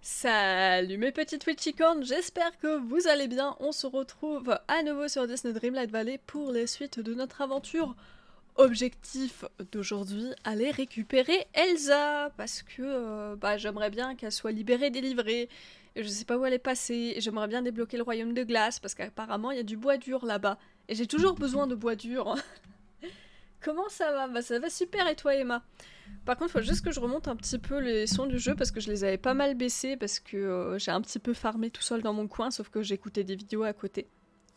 Salut mes petites Witchicorns, j'espère que vous allez bien. On se retrouve à nouveau sur Disney Dreamlight Valley pour les suites de notre aventure. Objectif d'aujourd'hui, aller récupérer Elsa, parce que j'aimerais bien qu'elle soit libérée, délivrée. Et je sais pas où elle est passée, et j'aimerais bien débloquer le royaume de glace, parce qu'apparemment il y a du bois dur là-bas. Et j'ai toujours besoin de bois dur. Comment ça va? Bah ça va super, et toi Emma? Par contre, faut juste que je remonte un petit peu les sons du jeu parce que je les avais pas mal baissés parce que j'ai un petit peu farmé tout seul dans mon coin, sauf que j'écoutais des vidéos à côté.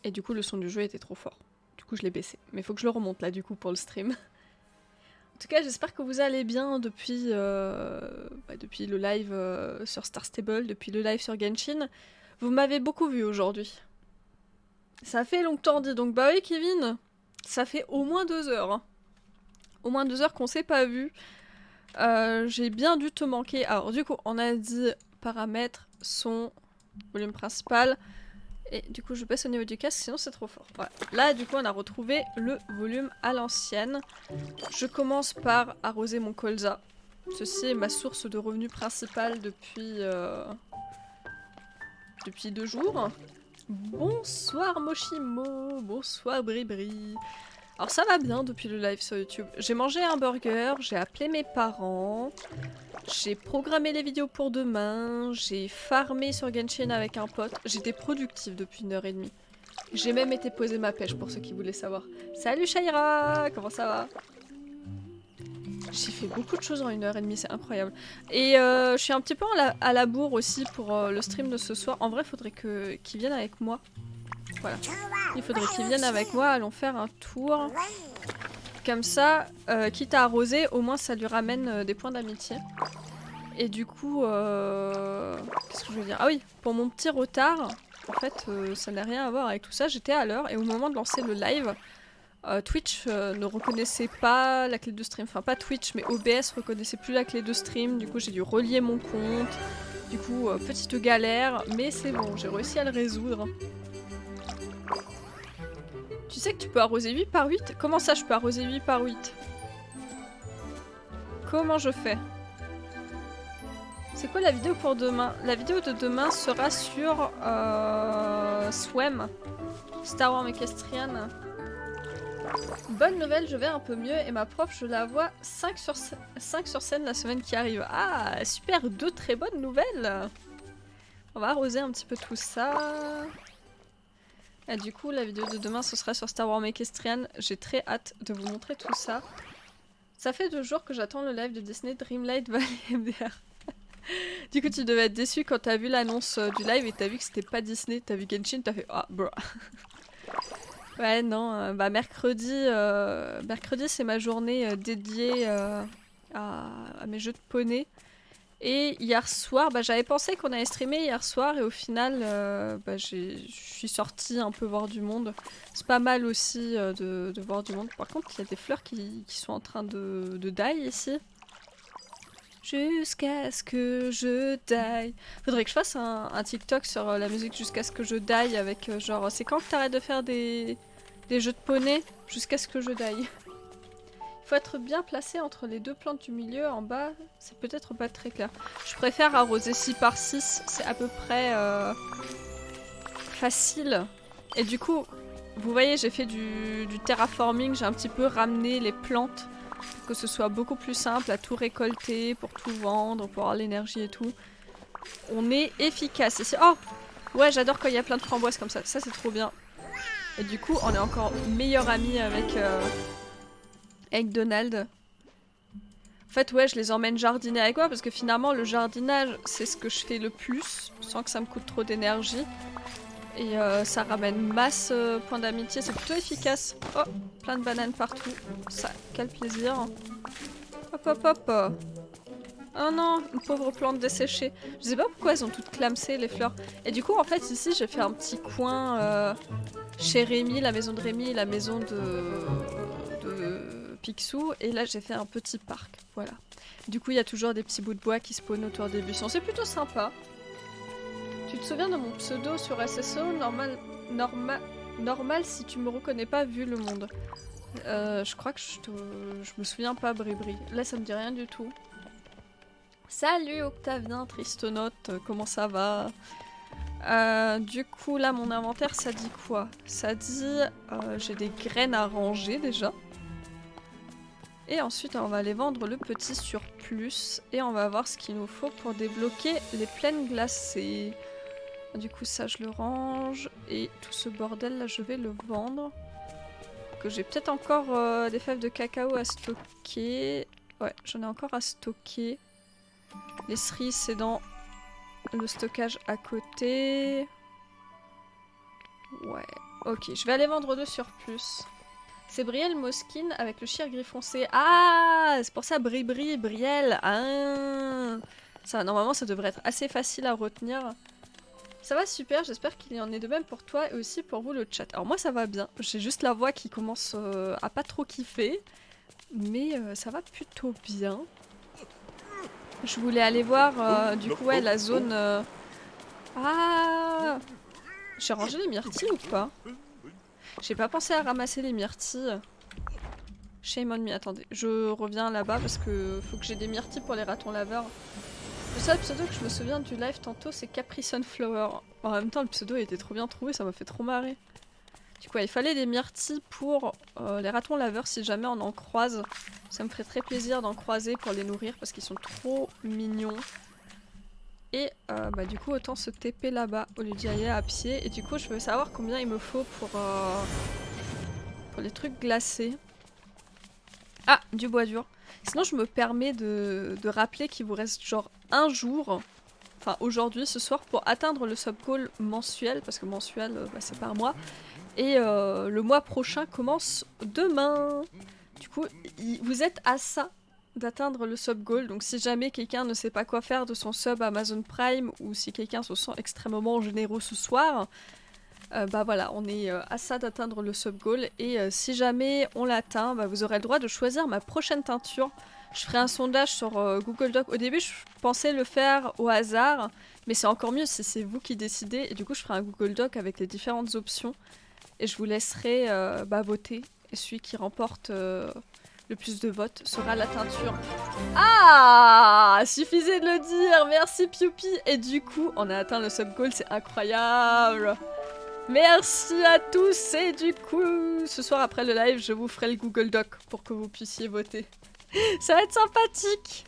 Et du coup, le son du jeu était trop fort. Du coup, je l'ai baissé. Mais faut que je le remonte là, du coup, pour le stream. En tout cas, j'espère que vous allez bien depuis le live sur Star Stable, depuis le live sur Genshin. Vous m'avez beaucoup vu aujourd'hui. Ça fait longtemps dit, donc bah oui, Kevin, ça fait au moins 2 heures. Hein. Au moins 2 heures qu'on s'est pas vu. J'ai bien dû te manquer. Alors du coup, on a dit paramètres, son, volume principal. Et du coup, je baisse au niveau du casque, sinon c'est trop fort. Voilà. Là, du coup, on a retrouvé le volume à l'ancienne. Je commence par arroser mon colza. Ceci est ma source de revenus principale depuis 2 jours. Bonsoir Moshimo, bonsoir Bribri. Alors ça va bien depuis le live sur YouTube. J'ai mangé un burger, j'ai appelé mes parents, j'ai programmé les vidéos pour demain, j'ai farmé sur Genshin avec un pote. J'étais productive depuis 1 heure et demie. J'ai même été poser ma pêche pour ceux qui voulaient savoir. Salut Shaira, comment ça va? J'ai fait beaucoup de choses en 1 heure et demie, c'est incroyable. Et je suis un petit peu à la bourre aussi pour le stream de ce soir. En vrai, faudrait qu'ils viennent avec moi. Voilà. Il faudrait qu'ils viennent avec moi, allons faire un tour. Comme ça, quitte à arroser, au moins ça lui ramène des points d'amitié. Et du coup, qu'est-ce que je veux dire? Ah oui, pour mon petit retard, en fait, ça n'a rien à voir avec tout ça. J'étais à l'heure et au moment de lancer le live, Twitch ne reconnaissait pas la clé de stream. Enfin, pas Twitch, mais OBS reconnaissait plus la clé de stream. Du coup, j'ai dû relier mon compte. Du coup, petite galère, mais c'est bon, j'ai réussi à le résoudre. Tu sais que tu peux arroser 8 par 8? Comment ça, je peux arroser 8 par 8? Comment je fais? C'est quoi la vidéo pour demain? La vidéo de demain sera sur Swem, Star Wars Equestrian. Bonne nouvelle, je vais un peu mieux et ma prof, je la vois 5 sur scène la semaine qui arrive. Ah, super, 2 très bonnes nouvelles. On va arroser un petit peu tout ça. Et du coup, la vidéo de demain, ce sera sur Star Wars Equestrian. J'ai très hâte de vous montrer tout ça. Ça fait 2 jours que j'attends le live de Disney Dreamlight Valley MDR. Du coup, tu devais être déçu quand t'as vu l'annonce du live et t'as vu que c'était pas Disney, t'as vu Genshin, t'as fait ah, bro. Ouais, non, mercredi c'est ma journée dédiée à mes jeux de poney. Et hier soir, j'avais pensé qu'on allait streamer hier soir et au final, je suis sortie un peu voir du monde. C'est pas mal aussi de voir du monde. Par contre, il y a des fleurs qui sont en train de die ici. Jusqu'à ce que je die. Faudrait que je fasse un TikTok sur la musique jusqu'à ce que je die avec genre c'est quand que t'arrêtes de faire des jeux de poney jusqu'à ce que je die. Il faut être bien placé entre les deux plantes du milieu en bas, c'est peut-être pas très clair. Je préfère arroser 6 par 6, c'est à peu près facile. Et du coup, vous voyez j'ai fait du terraforming, j'ai un petit peu ramené les plantes pour que ce soit beaucoup plus simple à tout récolter, pour tout vendre, pour avoir l'énergie et tout. On est efficace ici. Oh ouais, j'adore quand il y a plein de framboises comme ça, ça c'est trop bien. Et du coup, on est encore meilleurs amis avec Donald. En fait, ouais, je les emmène jardiner avec moi parce que finalement, le jardinage, c'est ce que je fais le plus, sans que ça me coûte trop d'énergie. Et ça ramène masse points d'amitié, c'est plutôt efficace. Oh, plein de bananes partout. Ça, quel plaisir. Hop hop hop. Oh non, une pauvre plante desséchée. Je sais pas pourquoi elles ont toutes clamsé les fleurs. Et du coup, en fait, ici, j'ai fait un petit coin chez Rémi, la maison de Rémi et la maison de Picsou. Et là, j'ai fait un petit parc. Voilà. Du coup, il y a toujours des petits bouts de bois qui spawnent autour des buissons. C'est plutôt sympa. Tu te souviens de mon pseudo sur SSO? Normal si tu me reconnais pas vu le monde. Je crois que je me souviens pas, Bribri. Là, ça me dit rien du tout. Salut Octavien, triste note, comment ça va? Du coup là mon inventaire ça dit quoi? Ça dit j'ai des graines à ranger déjà. Et ensuite on va aller vendre le petit surplus et on va voir ce qu'il nous faut pour débloquer les plaines glacées. Du coup ça je le range et tout ce bordel là je vais le vendre. Que j'ai peut-être encore des fèves de cacao à stocker. Ouais j'en ai encore à stocker. Les cerises c'est dans le stockage à côté. Ouais ok je vais aller vendre le surplus. C'est Brielle Moskine avec le chien gris foncé. Ah, c'est pour ça Bribri, Brielle. Ah, ça, normalement, ça devrait être assez facile à retenir. Ça va super, j'espère qu'il y en est de même pour toi et aussi pour vous le chat. Alors moi, ça va bien. J'ai juste la voix qui commence à pas trop kiffer. Mais ça va plutôt bien. Je voulais aller voir, du coup, ouais, la zone... Ah, j'ai rangé les myrtilles ou pas? J'ai pas pensé à ramasser les myrtilles. Shame on me, attendez. Je reviens là-bas parce que faut que j'ai des myrtilles pour les ratons laveurs. Le seul pseudo que je me souviens du live tantôt, c'est Capri Sunflower. En même temps, le pseudo était trop bien trouvé, ça m'a fait trop marrer. Du coup, il fallait des myrtilles pour les ratons laveurs si jamais on en croise. Ça me ferait très plaisir d'en croiser pour les nourrir parce qu'ils sont trop mignons. Et bah du coup autant se TP là-bas au lieu d'y aller à pied. Et du coup je veux savoir combien il me faut pour les trucs glacés. Ah, du bois dur. Sinon je me permets de rappeler qu'il vous reste genre un jour, enfin aujourd'hui, ce soir, pour atteindre le sub goal mensuel. Parce que mensuel bah, c'est par mois. Et le mois prochain commence demain. Du coup vous êtes à ça d'atteindre le sub goal, donc si jamais quelqu'un ne sait pas quoi faire de son sub Amazon Prime ou si quelqu'un se sent extrêmement généreux ce soir, bah voilà, on est à ça d'atteindre le sub goal et si jamais on l'atteint, bah vous aurez le droit de choisir ma prochaine teinture. Je ferai un sondage sur Google Doc. Au début je pensais le faire au hasard, mais c'est encore mieux si c'est vous qui décidez et du coup je ferai un Google Doc avec les différentes options et je vous laisserai bah, voter et celui qui remporte le plus de votes sera la teinture. Ah, suffisait de le dire. Merci Pioupi. Et du coup, on a atteint le sub goal, c'est incroyable. Merci à tous. Et du coup, ce soir après le live, je vous ferai le Google Doc pour que vous puissiez voter. Ça va être sympathique.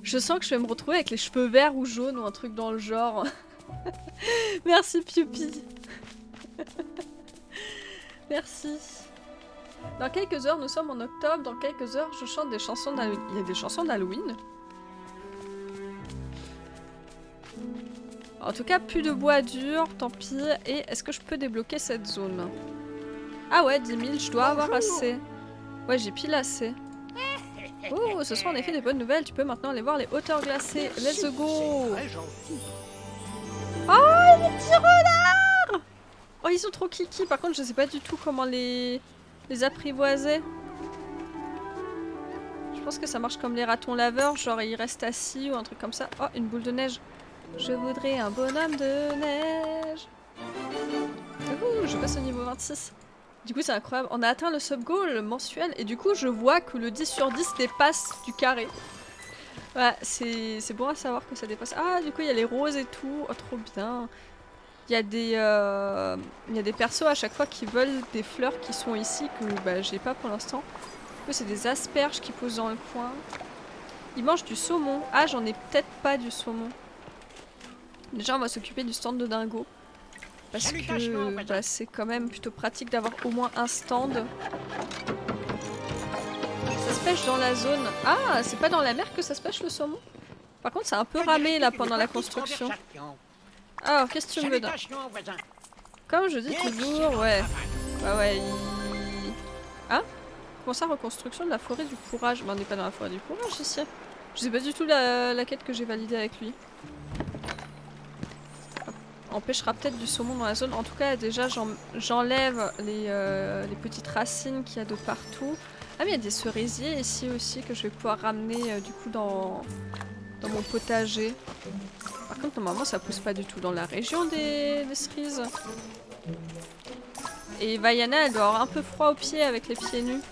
Je sens que je vais me retrouver avec les cheveux verts ou jaunes ou un truc dans le genre. Merci Pioupi. Merci. Dans quelques heures, nous sommes en octobre. Dans quelques heures, je chante des chansons d'Halloween. Il y a des chansons d'Halloween. En tout cas, plus de bois dur, tant pis. Et est-ce que je peux débloquer cette zone? Ah ouais, 10 000, je dois avoir assez. Ouais, j'ai pile assez. Oh, ce sont en effet des bonnes nouvelles. Tu peux maintenant aller voir les hauteurs glacées. Let's go! Oh, les petits renards! Oh, ils sont trop kiki. Par contre, je sais pas du tout comment les apprivoiser. Je pense que ça marche comme les ratons laveurs, genre ils restent assis ou un truc comme ça. Oh, une boule de neige. Je voudrais un bonhomme de neige. Ouh, je passe au niveau 26. Du coup c'est incroyable, on a atteint le sub goal mensuel et du coup je vois que le 10 sur 10 dépasse du carré. Ouais, c'est bon à savoir que ça dépasse. Ah, du coup il y a les roses et tout, oh trop bien. Il y a des persos à chaque fois qui veulent des fleurs qui sont ici que bah, j'ai pas pour l'instant. C'est des asperges qui poussent dans le coin. Ils mangent du saumon. Ah, j'en ai peut-être pas du saumon. Déjà, on va s'occuper du stand de dingo. Parce que bah, c'est quand même plutôt pratique d'avoir au moins un stand. Ça se pêche dans la zone. Ah, c'est pas dans la mer que ça se pêche le saumon? Par contre, c'est un peu ramé là pendant la construction. Alors, qu'est-ce que tu me veux? Comme je dis toujours, ouais. Bah ouais, Hein? Comment ça, reconstruction de la forêt du courage? Mais on n'est pas dans la forêt du courage ici. Je sais pas du tout la quête que j'ai validée avec lui. On pêchera peut-être du saumon dans la zone. En tout cas, déjà, j'enlève les petites racines qu'il y a de partout. Ah, mais il y a des cerisiers ici aussi que je vais pouvoir ramener du coup dans mon potager. Par contre, normalement, ça pousse pas du tout dans la région des cerises. Et Vaiana, elle doit avoir un peu froid aux pieds avec les pieds nus.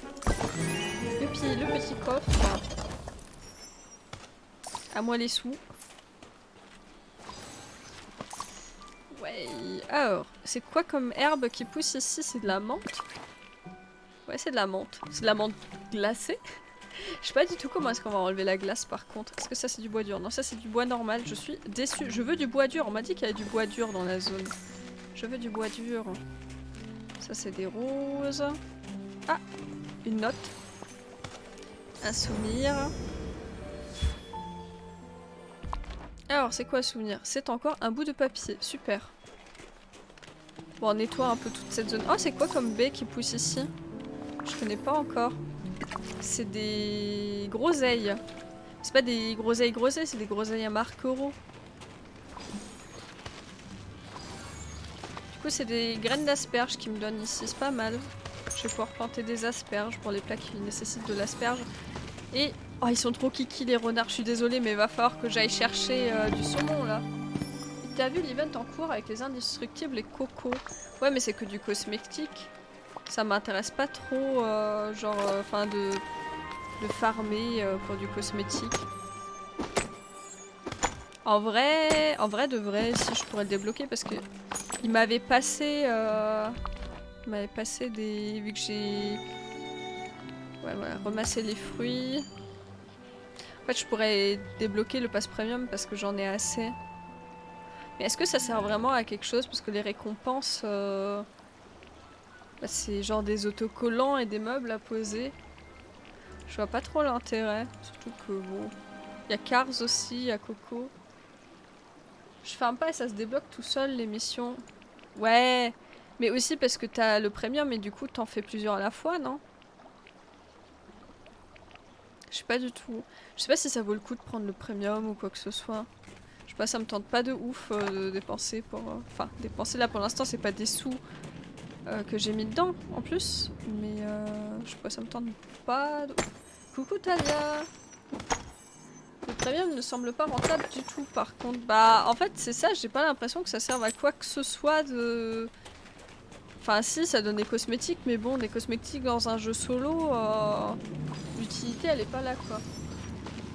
Le petit coffre. À moi les sous. Ouais. Alors, c'est quoi comme herbe qui pousse ici? C'est de la menthe? Ouais, c'est de la menthe. C'est de la menthe glacée. Je sais pas du tout comment est-ce qu'on va enlever la glace par contre. Est-ce que ça c'est du bois dur? Non, ça c'est du bois normal. Je suis déçue. Je veux du bois dur. On m'a dit qu'il y avait du bois dur dans la zone. Je veux du bois dur. Ça c'est des roses. Ah, une note. Un souvenir. Alors, c'est quoi le souvenir? C'est encore un bout de papier. Super. Bon, on nettoie un peu toute cette zone. Oh, c'est quoi comme baie qui pousse ici? Je connais pas encore. C'est des groseilles. C'est pas des groseilles, c'est des groseilles à marquereau. Du coup, c'est des graines d'asperges qui me donnent ici. C'est pas mal. Je vais pouvoir planter des asperges pour les plats qui nécessitent de l'asperge. Et... oh, ils sont trop kiki les renards, je suis désolée, mais va falloir que j'aille chercher du saumon là. T'as vu l'event en cours avec les indestructibles et coco? Ouais, mais c'est que du cosmétique. Ça m'intéresse pas trop, enfin de farmer pour du cosmétique. En vrai de vrai, si je pourrais le débloquer parce que il m'avait passé des... vu que j'ai... ouais, voilà, ramassé les fruits. En fait, je pourrais débloquer le pass premium parce que j'en ai assez. Mais est-ce que ça sert vraiment à quelque chose? Parce que les récompenses, bah, c'est genre des autocollants et des meubles à poser. Je vois pas trop l'intérêt. Surtout que bon... il y a Cars aussi, il y a Coco. Je ferme pas et ça se débloque tout seul les missions. Ouais, mais aussi parce que t'as le premium et du coup t'en fais plusieurs à la fois, non? Je sais pas du tout. Je sais pas si ça vaut le coup de prendre le premium ou quoi que ce soit. Je sais pas, ça me tente pas de ouf de dépenser pour... enfin, dépenser là pour l'instant c'est pas des sous que j'ai mis dedans en plus. Mais je sais pas, ça me tente pas de ouf. Coucou Talia! Le premium ne semble pas rentable du tout par contre. Bah en fait c'est ça, j'ai pas l'impression que ça serve à quoi que ce soit de... Enfin si, ça donne des cosmétiques, mais bon, des cosmétiques dans un jeu solo, l'utilité elle est pas là quoi.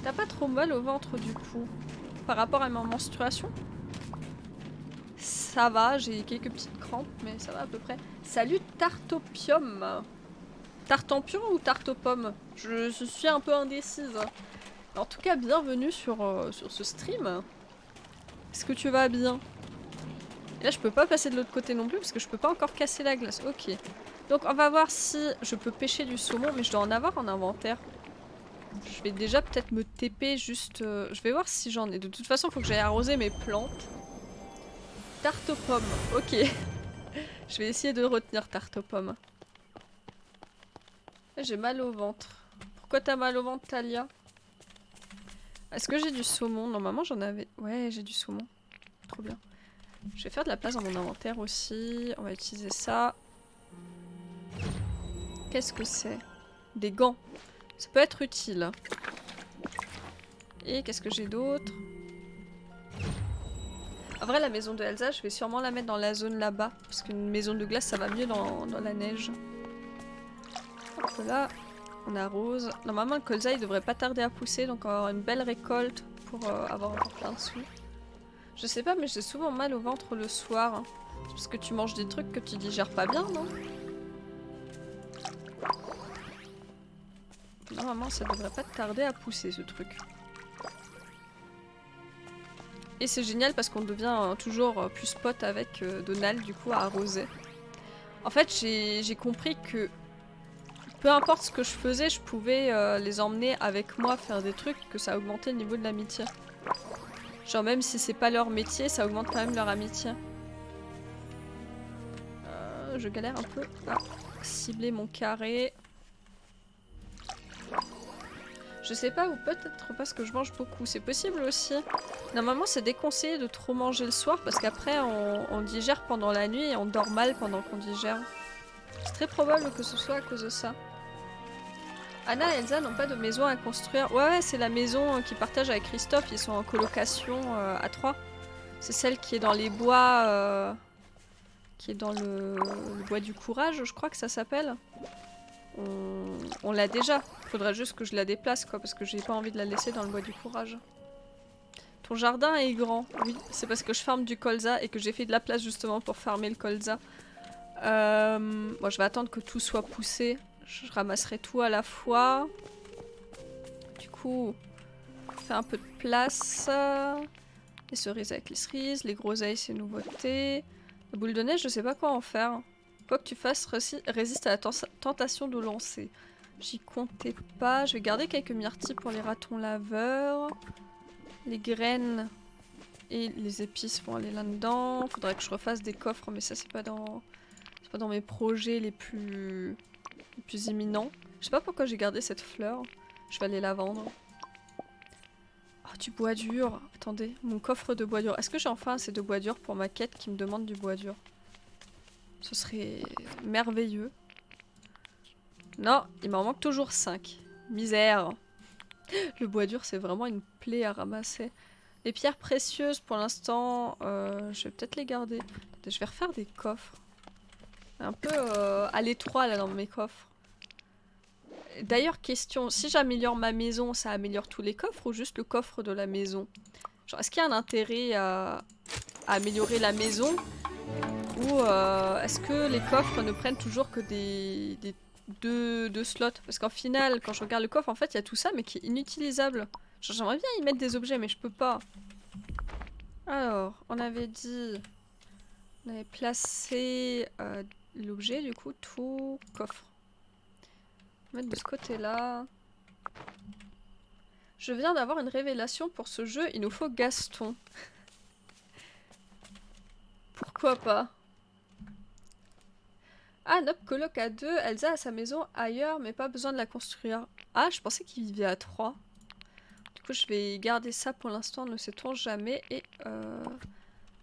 T'as pas trop mal au ventre du coup? Par rapport à ma menstruation? Ça va, j'ai quelques petites crampes, mais ça va à peu près. Salut Tartopium! Tartampion ou Tartopome? Je suis un peu indécise. En tout cas, bienvenue sur ce stream. Est-ce que tu vas bien? Et là, je peux pas passer de l'autre côté non plus parce que je peux pas encore casser la glace. Ok. Donc, on va voir si je peux pêcher du saumon, mais je dois en avoir en inventaire. Je vais déjà peut-être me TP juste... je vais voir si j'en ai. De toute façon, il faut que j'aille arroser mes plantes. Tarte aux pommes. Ok. Je vais essayer de retenir tarte aux pommes. J'ai mal au ventre. Pourquoi t'as mal au ventre, Talia? Est-ce que j'ai du saumon? Normalement, j'en avais... ouais, j'ai du saumon. Trop bien. Je vais faire de la place dans mon inventaire aussi. On va utiliser ça. Qu'est-ce que c'est? Des gants. Ça peut être utile. Et qu'est-ce que j'ai d'autre? En vrai, la maison de Elsa, je vais sûrement la mettre dans la zone là-bas. Parce qu'une maison de glace, ça va mieux dans la neige. Hop là, on arrose. Normalement, le colza, il devrait pas tarder à pousser. Donc on va avoir une belle récolte pour avoir encore plein de sous. Je sais pas, mais j'ai souvent mal au ventre le soir. C'est parce que tu manges des trucs que tu digères pas bien, non? Normalement, ça devrait pas tarder à pousser, ce truc. Et c'est génial parce qu'on devient toujours plus pote avec Donald, du coup, à arroser. En fait, j'ai compris que peu importe ce que je faisais, je pouvais les emmener avec moi faire des trucs, que ça augmentait le niveau de l'amitié. Genre même si c'est pas leur métier, ça augmente quand même leur amitié. Je galère un peu à cibler mon carré. Je sais pas, ou peut-être parce que je mange beaucoup, c'est possible aussi. Normalement c'est déconseillé de trop manger le soir parce qu'après on digère pendant la nuit et on dort mal pendant qu'on digère. C'est très probable que ce soit à cause de ça. Anna et Elsa n'ont pas de maison à construire. Ouais, c'est la maison qu'ils partagent avec Christophe, ils sont en colocation à 3. C'est celle qui est dans les bois, qui est dans le bois du courage, je crois que ça s'appelle. On l'a déjà. Faudrait juste que je la déplace quoi, parce que j'ai pas envie de la laisser dans le bois du courage. Ton jardin est grand. Oui, c'est parce que je farme du colza et que j'ai fait de la place justement pour farmer le colza. Bon, je vais attendre que tout soit poussé. Je ramasserai tout à la fois. Du coup, faire un peu de place. Les cerises avec les cerises, les groseilles c'est nouveauté. La boule de neige, je sais pas quoi en faire. Quoi que tu fasses, résiste à la tentation de lancer. J'y comptais pas. Je vais garder quelques myrtilles pour les ratons laveurs. Les graines et les épices vont aller là-dedans. Faudrait que je refasse des coffres, mais ça c'est pas dans mes projets les plus imminents. Je sais pas pourquoi j'ai gardé cette fleur. Je vais aller la vendre. Oh, du bois dur. Attendez, mon coffre de bois dur. Est-ce que j'ai enfin assez de bois dur pour ma quête qui me demande du bois dur? Ce serait merveilleux. Non, il m'en manque toujours 5. Misère. Le bois dur, c'est vraiment une plaie à ramasser. Les pierres précieuses, pour l'instant, je vais peut-être les garder. Je vais refaire des coffres. Un peu à l'étroit, là, dans mes coffres. D'ailleurs, question, si j'améliore ma maison, ça améliore tous les coffres ou juste le coffre de la maison? Genre, est-ce qu'il y a un intérêt à améliorer la maison? Ou est-ce que les coffres ne prennent toujours que des deux slots? Parce qu'en final, quand je regarde le coffre, en fait, il y a tout ça, mais qui est inutilisable. J'aimerais bien y mettre des objets, mais je peux pas. Alors, on avait dit... On avait placé l'objet, du coup, tout coffre. On va mettre de ce côté-là. Je viens d'avoir une révélation pour ce jeu, il nous faut Gaston. Pourquoi pas? Ah, Nob coloc à 2, Elsa a sa maison ailleurs, mais pas besoin de la construire. Ah, je pensais qu'il vivait à 3. Du coup, je vais garder ça pour l'instant, ne sait-on jamais. Et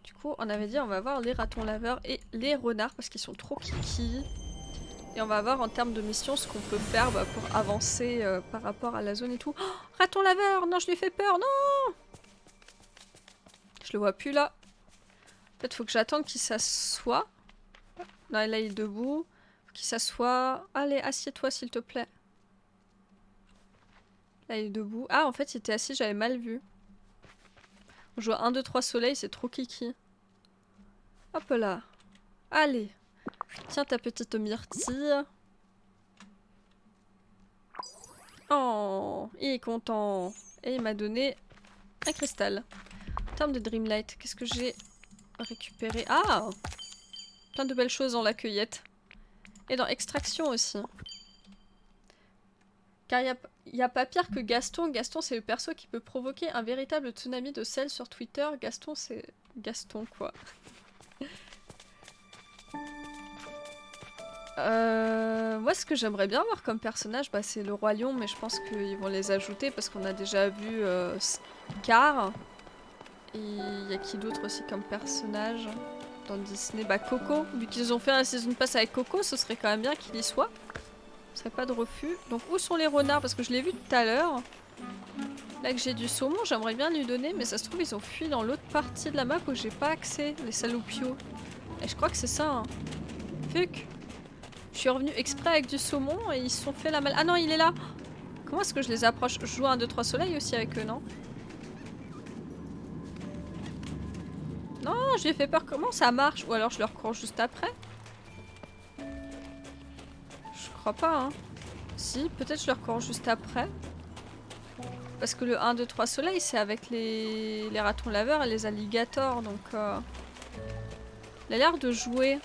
du coup, on avait dit on va voir les ratons laveurs et les renards parce qu'ils sont trop kiki. Et on va voir en termes de mission ce qu'on peut faire pour avancer par rapport à la zone et tout. Oh, raton laveur! Non, je lui ai fait peur, non! Je le vois plus là. En fait, faut que j'attende qu'il s'assoie. Non, là, il est debout. Faut qu'il s'assoie. Allez, assieds-toi, s'il te plaît. Là, il est debout. Ah, en fait, il était assis, j'avais mal vu. On joue à 1, 2, 3 soleil, c'est trop kiki. Hop là. Allez. Tiens ta petite myrtille. Oh, il est content. Et il m'a donné un cristal. En termes de Dreamlight, qu'est-ce que j'ai récupéré? Ah! Plein de belles choses dans la cueillette. Et dans extraction aussi. Car il n'y a pas pire que Gaston. Gaston, c'est le perso qui peut provoquer un véritable tsunami de sel sur Twitter. Gaston, c'est Gaston, quoi. Moi, ce que j'aimerais bien voir comme personnage, bah, c'est le Roi Lion, mais je pense qu'ils vont les ajouter parce qu'on a déjà vu Scar. Et il y a qui d'autre aussi comme personnage dans Disney? Bah, Coco. Vu qu'ils ont fait un season pass avec Coco, ce serait quand même bien qu'il y soit. Ce serait pas de refus. Donc, où sont les renards? Parce que je l'ai vu tout à l'heure. Là que j'ai du saumon, j'aimerais bien lui donner, mais ça se trouve, ils ont fui dans l'autre partie de la map où j'ai pas accès, les saloupios. Et je crois que c'est ça, hein. Fuck! Je suis revenue exprès avec du saumon et ils se sont fait la mal... Ah non, il est là! Comment est-ce que je les approche? Je joue à 1, 2, 3 soleil aussi avec eux, non? Non, je lui ai fait peur. Comment ça marche? Ou alors je leur cours juste après? Je crois pas, hein. Si, peut-être je leur cours juste après. Parce que le 1, 2, 3 soleil, c'est avec les ratons laveurs et les alligators, donc... Il a l'air de jouer...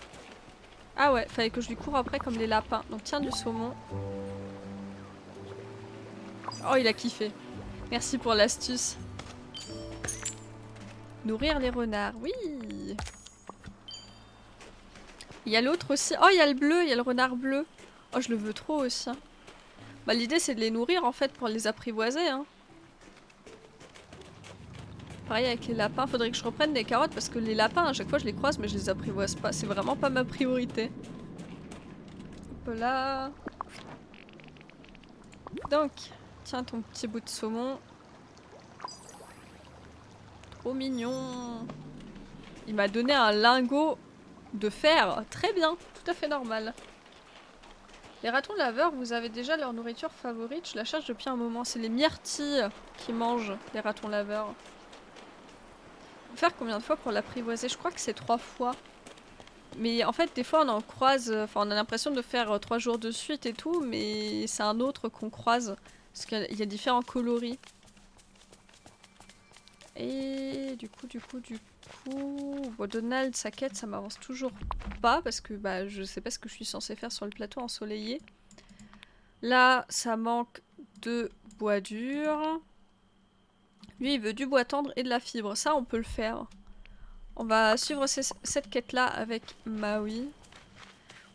Ah ouais, fallait que je lui cours après comme les lapins. Donc tiens du saumon. Oh, il a kiffé. Merci pour l'astuce. Nourrir les renards, oui. Il y a l'autre aussi. Oh, il y a le bleu, il y a le renard bleu. Oh, je le veux trop aussi. Bah l'idée c'est de les nourrir en fait pour les apprivoiser, hein. Pareil avec les lapins, faudrait que je reprenne des carottes parce que les lapins à chaque fois je les croise mais je les apprivoise pas. C'est vraiment pas ma priorité. Hop là. Donc, tiens ton petit bout de saumon. Trop mignon. Il m'a donné un lingot de fer. Très bien, tout à fait normal. Les ratons laveurs, vous avez déjà leur nourriture favorite? Je la cherche depuis un moment. C'est les myrtilles qui mangent les ratons laveurs. faire combien de fois pour l'apprivoiser? Je crois que c'est 3 fois. Mais en fait, des fois, on en croise... Enfin, on a l'impression de faire 3 jours de suite et tout, mais c'est un autre qu'on croise. Parce qu'il y a différents coloris. Et du coup... Bon, Donald, sa quête, ça m'avance toujours pas. Parce que bah, je sais pas ce que je suis censée faire sur le plateau ensoleillé. Là, ça manque de bois dur. Lui, il veut du bois tendre et de la fibre. Ça, on peut le faire. On va suivre cette quête-là avec Maui.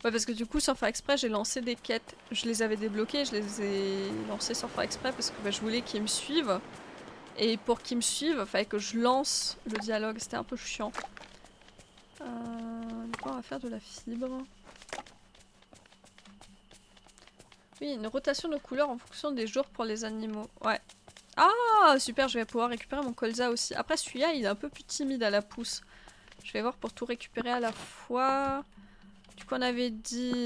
Ouais, parce que du coup, sans faire exprès, j'ai lancé des quêtes. Je les avais débloquées, je les ai lancées sans faire exprès parce que bah, je voulais qu'ils me suivent. Et pour qu'ils me suivent, il fallait que je lance le dialogue. C'était un peu chiant. Du coup, on va faire de la fibre. Oui, une rotation de couleurs en fonction des jours pour les animaux. Ouais. Ah, super, je vais pouvoir récupérer mon colza aussi. Après, celui-là, il est un peu plus timide à la pousse. Je vais voir pour tout récupérer à la fois. Du coup, on avait dit...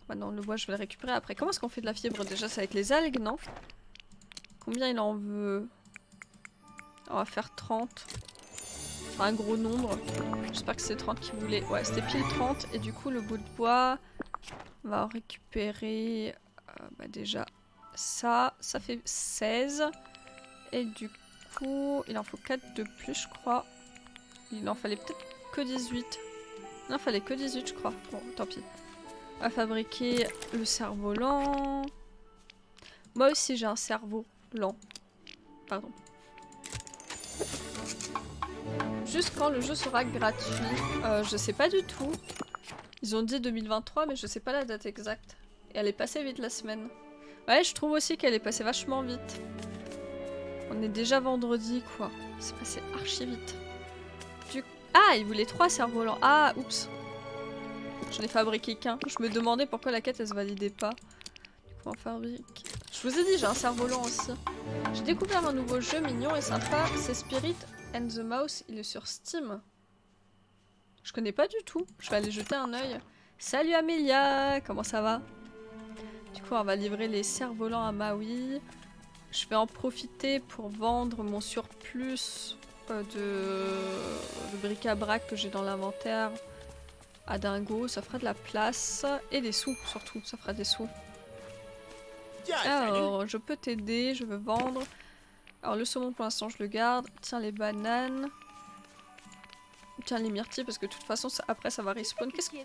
Bah non, le bois, je vais le récupérer après. Comment est-ce qu'on fait de la fibre déjà? C'est avec les algues, non? Combien il en veut? On va faire 30. Enfin, un gros nombre. J'espère que c'est 30 qu'il voulait. Ouais, c'était pile 30. Et du coup, le bout de bois, on va en récupérer bah déjà ça. Ça fait 16. Et du coup, il en faut 4 de plus, je crois. Il en fallait peut-être que 18. Non, il fallait que 18, je crois. Bon, tant pis. On va fabriquer le cerf-volant. Moi aussi, j'ai un cerveau lent. Pardon. Juste quand le jeu sera gratuit. Je sais pas du tout. Ils ont dit 2023, mais je sais pas la date exacte. Et elle est passée vite la semaine. Ouais, je trouve aussi qu'elle est passée vachement vite. On est déjà vendredi, quoi. C'est passé archi vite. Ah, il voulait 3 cerfs-volants. Ah, oups. J'en ai fabriqué qu'un. Je me demandais pourquoi la quête, elle se validait pas. Du coup, on fabrique... Je vous ai dit, j'ai un cerf-volant aussi. J'ai découvert un nouveau jeu mignon et sympa. C'est Spirit and the Mouse. Il est sur Steam. Je connais pas du tout. Je vais aller jeter un œil. Salut Amélia, comment ça va? Du coup, on va livrer les cerfs-volants à Maui. Je vais en profiter pour vendre mon surplus de bric-à-brac que j'ai dans l'inventaire à Dingo. Ça fera de la place et des sous surtout. Ça fera des sous. Alors, je peux t'aider, je veux vendre. Alors, le saumon pour l'instant, je le garde. Tiens, les bananes. Tiens, les myrtilles, parce que de toute façon, après, ça va respawn. Qu'est-ce que...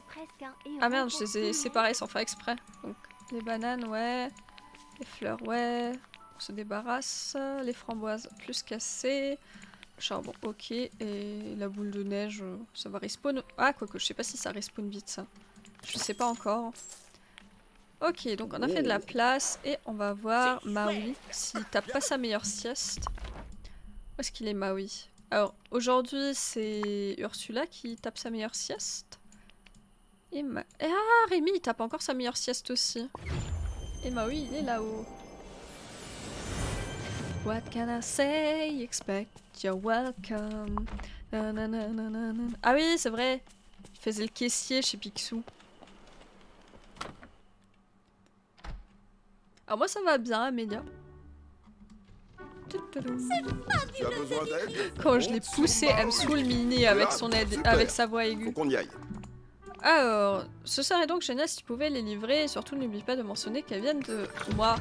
Ah merde, je les ai séparés sans faire exprès. Donc, les bananes, ouais. Les fleurs, ouais. On se débarrasse. Les framboises, plus cassées. Le charbon, ok. Et la boule de neige, ça va respawn. Ah, quoique, je sais pas si ça respawn vite, ça. Je sais pas encore. Ok, donc on a fait de la place et on va voir Maui s'il tape pas sa meilleure sieste. Où est-ce qu'il est, Maui? Alors, aujourd'hui, c'est Ursula qui tape sa meilleure sieste. Et ah, Rémi, il tape encore sa meilleure sieste aussi. Et Maui, il est là-haut. What can I say? Expect you're welcome. Ah oui, c'est vrai. Il faisait le caissier chez Picsou. Alors moi ça va bien, Amélia. Tu as besoin d'aide? Quand je l'ai poussée, elle me saoule Mini avec son aide, avec sa voix aiguë. Faut qu'on y aille. Alors, ce serait donc génial si tu pouvais les livrer et surtout n'oublie pas de mentionner qu'elles viennent de moi.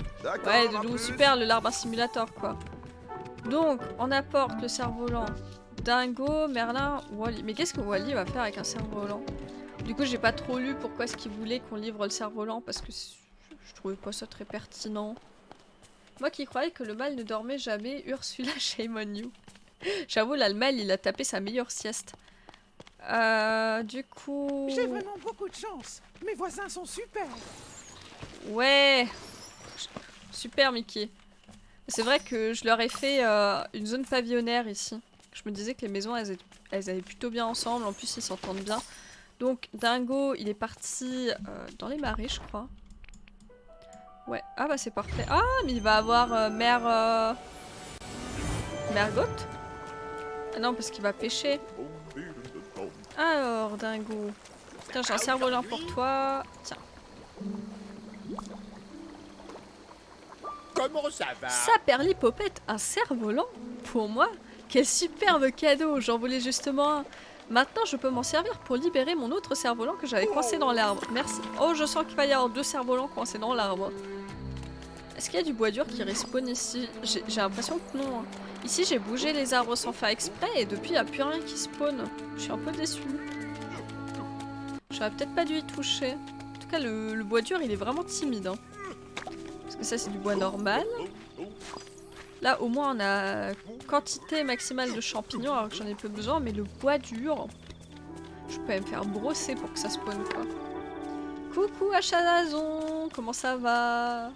Ouais, de nous, super, le Larbin Simulator quoi. Donc, on apporte le cerf-volant Dingo, Merlin, Wally. Mais qu'est-ce que Wally va faire avec un cerf-volant? Du coup, j'ai pas trop lu pourquoi est-ce qu'il voulait qu'on livre le cerf-volant parce que je trouvais pas ça très pertinent. Moi qui croyais que le mal ne dormait jamais, Ursula, shame on you. J'avoue, là, le mal, il a tapé sa meilleure sieste. Du coup... J'ai vraiment beaucoup de chance. Mes voisins sont super. Ouais. Super, Mickey. C'est vrai que je leur ai fait une zone pavillonnaire ici. Je me disais que les maisons, elles allaient plutôt bien ensemble. En plus, ils s'entendent bien. Donc, Dingo, il est parti dans les marais, je crois. Ouais, ah bah c'est parfait. Ah, mais il va avoir Mère Goth. Ah non, parce qu'il va pêcher. Alors, Dingo. Tiens, j'ai un cerf-volant pour toi. Tiens. Comment ça va? Ça, Perlipopette, un cerf-volant? Pour moi? Quel superbe cadeau, j'en voulais justement un. Maintenant, je peux m'en servir pour libérer mon autre cerf-volant que j'avais coincé dans l'arbre. Merci. Oh, je sens qu'il va y avoir 2 cerfs-volants coincés dans l'arbre. Est-ce qu'il y a du bois dur qui respawn ici? J'ai l'impression que non. Hein. Ici, j'ai bougé les arbres sans faire exprès et depuis, il n'y a plus rien qui spawn. Je suis un peu déçue. J'aurais peut-être pas dû y toucher. En tout cas, le bois dur, il est vraiment timide. Hein. Parce que ça, c'est du bois normal. Là, au moins, on a quantité maximale de champignons alors que j'en ai peu besoin. Mais le bois dur, je peux me faire brosser pour que ça spawn, quoi. Coucou, Achalazon, comment ça va?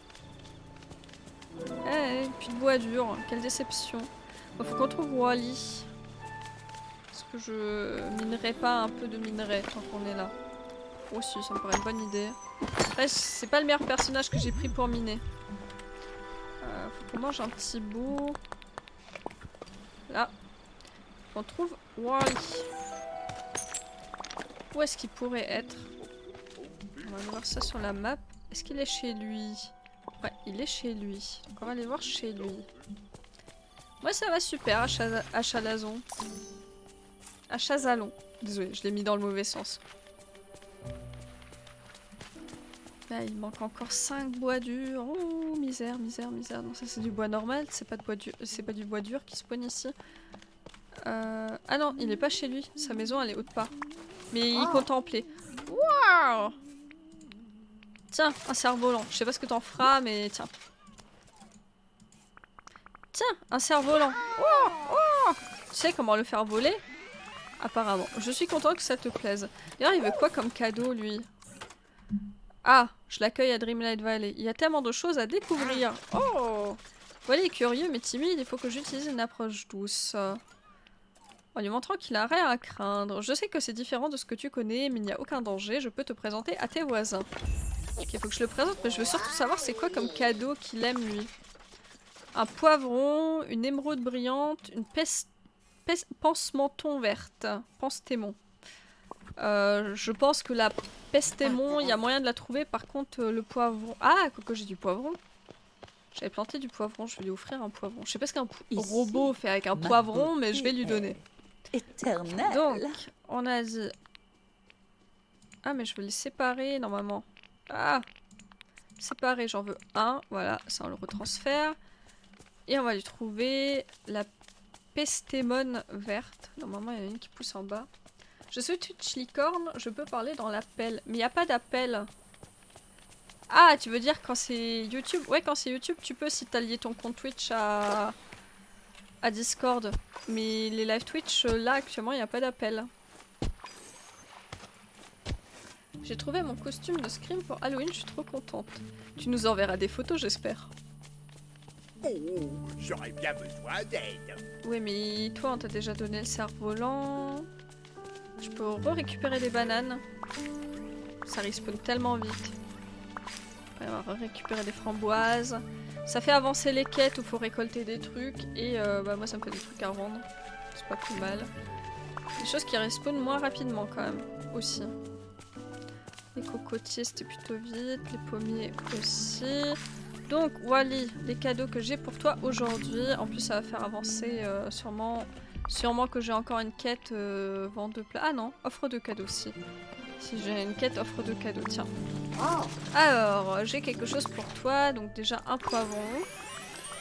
Eh, plus de bois dur, quelle déception. Bon, faut qu'on trouve Wally. Est-ce que je minerai pas un peu de minerai tant qu'on est là? Oh si, ça me paraît une bonne idée. Après, c'est pas le meilleur personnage que j'ai pris pour miner. Faut qu'on mange un petit bout. Là. On trouve Wally. Où est-ce qu'il pourrait être? On va voir ça sur la map. Est-ce qu'il est chez lui? Ouais, il est chez lui. Donc on va aller voir chez lui. Moi ça va super, Achalazon. Achazalon. Désolée, je l'ai mis dans le mauvais sens. Là, il manque encore 5 bois durs. Oh, misère, misère, misère. Non, ça c'est du bois normal, c'est pas de bois dur, c'est pas du bois dur qui spawn ici. Ah non, il est pas chez lui. Sa maison, elle est haute part. Mais il contemplait. Waouh! Tiens, un cerf-volant. Je sais pas ce que t'en feras, mais tiens. Tiens, un cerf-volant. Oh, oh! Tu sais comment le faire voler? Apparemment. Je suis content que ça te plaise. D'ailleurs, il veut quoi comme cadeau, lui? Ah, je l'accueille à Dreamlight Valley. Il y a tellement de choses à découvrir. Oh! Voilà, il est curieux mais timide. Il faut que j'utilise une approche douce. En lui montrant qu'il a rien à craindre. Je sais que c'est différent de ce que tu connais, mais il n'y a aucun danger. Je peux te présenter à tes voisins. Ok, faut que je le présente, mais je veux surtout savoir c'est quoi comme cadeau qu'il aime, lui. Un poivron, une émeraude brillante, une pense-menton verte. Pense-témon. Je pense que la peste-témon, il y a moyen de la trouver. Par contre, le poivron... Ah, que j'ai du poivron. J'avais planté du poivron, je vais lui offrir un poivron. Je sais pas ce qu'un robot fait avec un poivron, mais je vais lui donner. Éternel. Donc, on a dit... Ah, mais je veux les séparer, normalement. Ah! Séparer, j'en veux un. Voilà, ça on le retransfère. Et on va lui trouver la pestémone verte. Normalement, il y en a une qui pousse en bas. Je suis Twitch licorne, je peux parler dans l'appel. Mais il n'y a pas d'appel. Ah, tu veux dire quand c'est YouTube? Ouais, quand c'est YouTube, tu peux si t'as lié ton compte Twitch à Discord. Mais les live Twitch, là, actuellement, il n'y a pas d'appel. J'ai trouvé mon costume de Scream pour Halloween, je suis trop contente. Tu nous enverras des photos, j'espère. Oh, j'aurais bien besoin d'aide. Oui, mais toi, on t'a déjà donné le cerf-volant. Je peux récupérer des bananes. Ça respawn tellement vite. On va récupérer des framboises. Ça fait avancer les quêtes où il faut récolter des trucs. Et bah, moi, ça me fait des trucs à vendre. C'est pas plus mal. Des choses qui respawnent moins rapidement quand même. Aussi. Les cocotiers, c'était plutôt vite. Les pommiers aussi. Donc, Wally, les cadeaux que j'ai pour toi aujourd'hui. En plus, ça va faire avancer sûrement que j'ai encore une quête vente de plats. Ah non, offre de cadeaux aussi. Si j'ai une quête, offre de cadeaux, tiens. Alors, j'ai quelque chose pour toi. Donc déjà, un poivron.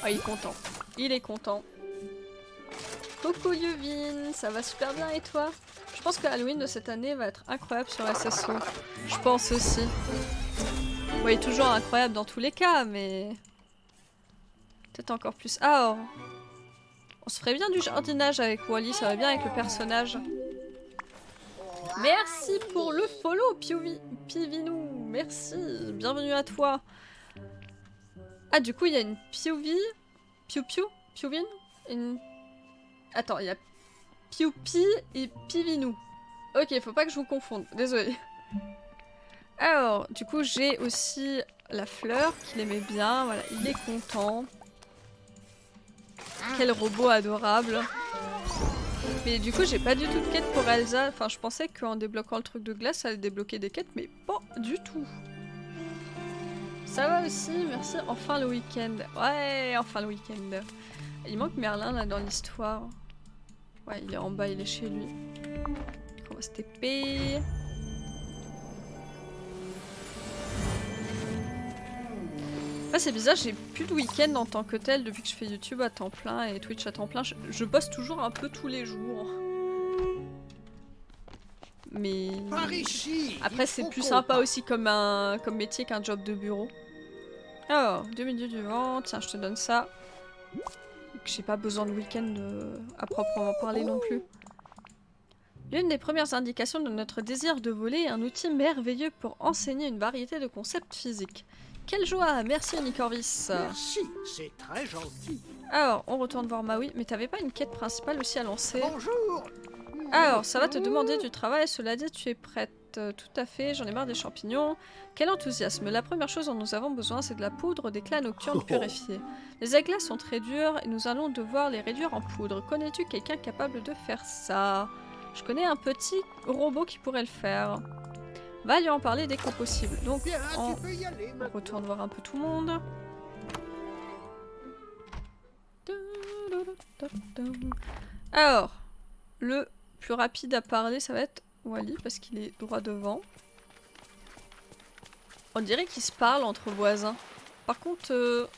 Ah, il est content. Il est content. Coucou Yuvin, ça va super bien et toi? Je pense que Halloween de cette année va être incroyable sur SSO. Je pense aussi. Oui, toujours incroyable dans tous les cas, mais... peut-être encore plus. Ah, on se ferait bien du jardinage avec Wally, ça va bien avec le personnage. Merci pour le follow, Pivinou. Merci, bienvenue à toi. Ah, du coup, il y a une Piuvi. Piuvin une... Attends, il y a Piupi et Pivinou. Ok, faut pas que je vous confonde, désolé. Alors, du coup, j'ai aussi la fleur qu'il aimait bien. Voilà, il est content. Quel robot adorable. Mais du coup, j'ai pas du tout de quête pour Elsa. Enfin, je pensais qu'en débloquant le truc de glace, ça allait débloquer des quêtes, mais pas du tout. Ça va aussi, merci. Enfin le week-end. Ouais, enfin le week-end. Il manque Merlin là dans l'histoire. Ouais, il est en bas, il est chez lui. On va se TP. Ah, c'est bizarre, j'ai plus de week-end en tant que tel depuis que je fais YouTube à temps plein et Twitch à temps plein. Je bosse toujours un peu tous les jours. Mais Par ici. après il c'est faut plus qu'on sympa parte. aussi comme métier qu'un job de bureau. Alors, 2 minutes du vent, tiens je te donne ça. J'ai pas besoin de week-end à proprement parler non plus. L'une des premières indications de notre désir de voler est un outil merveilleux pour enseigner une variété de concepts physiques. Quelle joie! Merci Nicorvis. Merci, c'est très gentil. Alors, on retourne voir Maui, mais t'avais pas une quête principale aussi à lancer? Bonjour. Alors, ça va te demander du travail, cela dit, tu es prête. Tout à fait, j'en ai marre des champignons. Quel enthousiasme! La première chose dont nous avons besoin, c'est de la poudre d'éclat nocturne purifiée. Les éclats sont très durs et nous allons devoir les réduire en poudre. Connais-tu quelqu'un capable de faire ça? Je connais un petit robot qui pourrait le faire. Va lui en parler dès que possible. Donc, Bien, on tu peux y aller maintenant. retourne voir un peu tout le monde. Alors, le plus rapide à parler, ça va être Wally, parce qu'il est droit devant. On dirait qu'ils se parlent entre voisins. Par contre,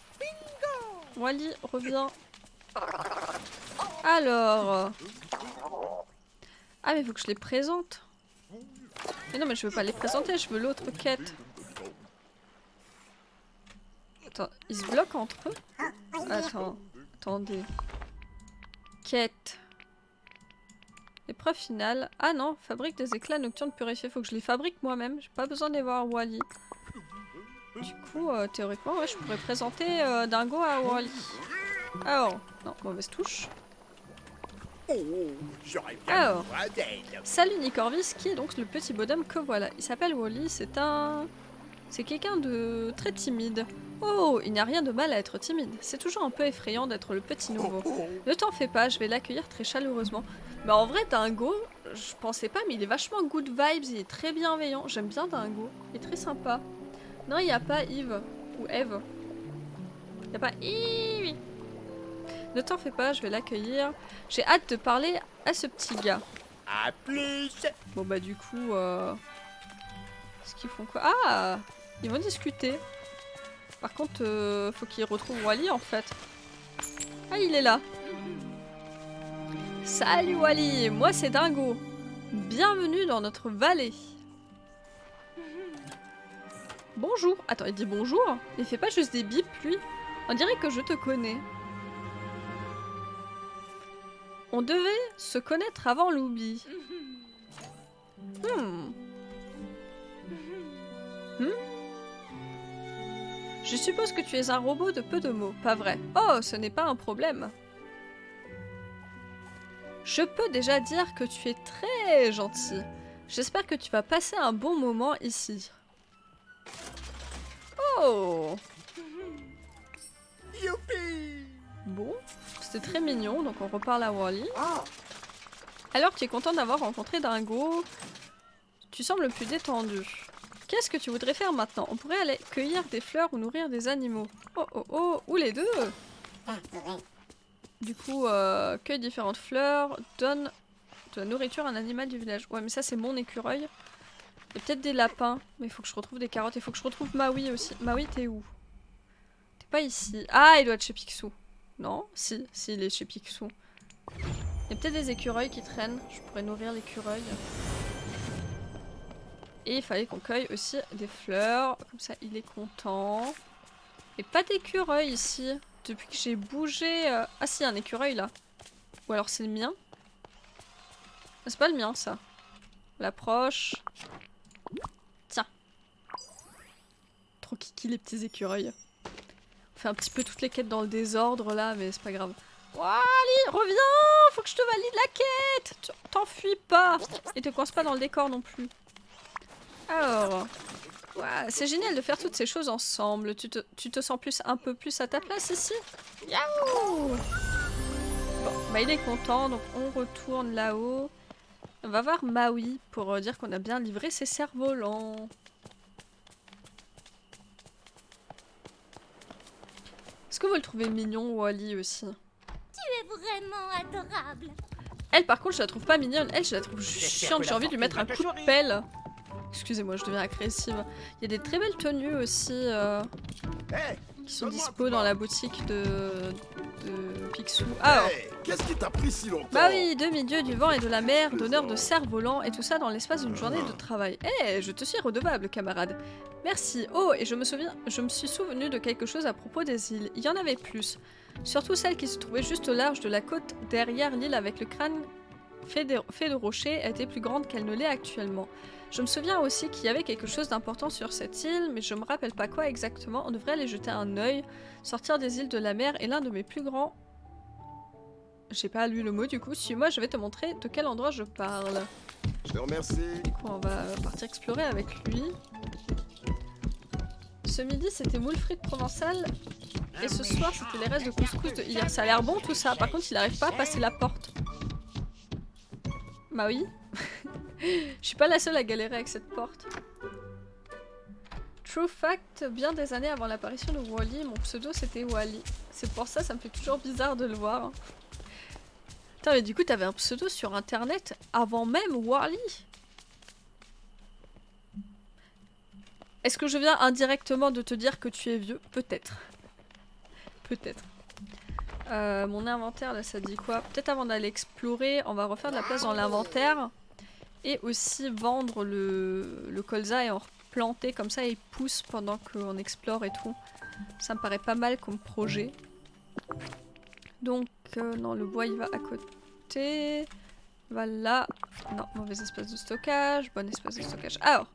Wally, reviens. Alors... Ah mais faut que je les présente. Mais non mais je veux pas les présenter, je veux l'autre quête. Attends, ils se bloquent entre eux? Attendez. Quête. Épreuve finale. Ah non, fabrique des éclats nocturnes purifiés. Faut que je les fabrique moi-même. J'ai pas besoin d'aller voir Wally. Du coup, théoriquement, ouais, je pourrais présenter Dingo à Wally. Alors, non, mauvaise touche. Oh, j'aurais bien Alors. besoin d'aide. Salut Nicorvis, qui est donc le petit bonhomme que voilà. Il s'appelle Wally, c'est quelqu'un de très timide. Oh, il n'y a rien de mal à être timide. C'est toujours un peu effrayant d'être le petit nouveau. Ne t'en fais pas, je vais l'accueillir très chaleureusement. Mais en vrai, Dingo, je pensais pas, mais il est vachement good vibes, il est très bienveillant. J'aime bien Dingo, il est très sympa. Non, il n'y a pas Yves, ou Eve. Il n'y a pas Yves. Ne t'en fais pas, je vais l'accueillir. J'ai hâte de parler à ce petit gars. À plus. Bon bah du coup, est-ce qu'ils font quoi? Ah, ils vont discuter. Par contre, faut qu'ils retrouvent Wally en fait. Ah, il est là. Salut Wally, moi c'est Dingo. Bienvenue dans notre vallée. Bonjour. Attends, il dit bonjour? Il fait pas juste des bips lui? On dirait que je te connais. On devait se connaître avant l'oubli. Je suppose que tu es un robot de peu de mots, pas vrai? Oh, ce n'est pas un problème. Je peux déjà dire que tu es très gentil. J'espère que tu vas passer un bon moment ici. Oh! Youpi. Bon, c'était très mignon, donc on reparle à Wally. Ah, Alors tu es content d'avoir rencontré Dingo, tu sembles plus détendu. Qu'est-ce que tu voudrais faire maintenant? On pourrait aller cueillir des fleurs ou nourrir des animaux. Oh oh oh, ou les deux. Du coup, cueille différentes fleurs, donne de la nourriture à un animal du village. Ouais mais ça c'est mon écureuil. Il y a peut-être des lapins, mais il faut que je retrouve des carottes. Il faut que je retrouve Maui aussi. Maui, t'es où? T'es pas ici. Ah, il doit être chez Picsou. Non? Si, il est chez Picsou. Il y a peut-être des écureuils qui traînent. Je pourrais nourrir l'écureuil. Et il fallait qu'on cueille aussi des fleurs. Comme ça, il est content. Et pas d'écureuil ici. Depuis que j'ai bougé... Ah si, un écureuil là. Ou alors c'est le mien. Ah, c'est pas le mien ça. On l'approche. Tiens. Trop kiki les petits écureuils. On fait un petit peu toutes les quêtes dans le désordre là, mais c'est pas grave. Wally, reviens! Faut que je te valide la quête! T'enfuis pas! Et te coince pas dans le décor non plus. Alors... Ouais, c'est génial de faire toutes ces choses ensemble. Tu te sens un peu plus à ta place ici? Yaouh! Bon, bah il est content, donc on retourne là-haut. On va voir Maui pour dire qu'on a bien livré ses cerfs-volants. Est-ce que vous le trouvez mignon, Wally, aussi? Tu es vraiment adorable. Elle, par contre, je la trouve pas mignonne. Elle, je la trouve chiante. J'ai envie de lui mettre un coup de pelle. Excusez-moi, je deviens agressive. Il y a des très belles tenues aussi qui sont dispo dans la boutique de Picsou. Alors, qu'est-ce qui t'a pris si longtemps? bah oui, demi-dieu du vent et de la mer, donneur de cerfs-volants et tout ça dans l'espace d'une journée de travail. Eh, je te suis redevable, camarade. Merci. Oh, et je me suis souvenu de quelque chose à propos des îles. Il y en avait plus. Surtout celle qui se trouvait juste au large de la côte derrière l'île avec le crâne fait de rochers était plus grande qu'elle ne l'est actuellement. Je me souviens aussi qu'il y avait quelque chose d'important sur cette île, mais je me rappelle pas quoi exactement. On devrait aller jeter un œil, sortir des îles de la mer et l'un de mes plus grands... J'ai pas lu le mot du coup. Suis-moi, je vais te montrer de quel endroit je parle. Je te remercie. Du coup, on va partir explorer avec lui. Ce midi, c'était moule frites provençal. Et ce soir, c'était les restes de couscous de hier. Ça a l'air bon tout ça. Par contre, il n'arrive pas à passer la porte. Bah oui. Je suis pas la seule à galérer avec cette porte. True fact, bien des années avant l'apparition de Wall-E, mon pseudo c'était Wall-E. C'est pour ça, ça me fait toujours bizarre de le voir. Putain, mais du coup, t'avais un pseudo sur internet avant même Wall-E. Est-ce que je viens indirectement de te dire que tu es vieux? Peut-être. Peut-être. Mon inventaire, là, ça dit quoi? Peut-être avant d'aller explorer, on va refaire de la place dans l'inventaire. Et aussi vendre le colza et en replanter comme ça, il pousse pendant qu'on explore et tout. Ça me paraît pas mal comme projet. Donc, non, le bois, il va à côté. Voilà. Non, mauvais espace de stockage. Bon espace de stockage. Alors,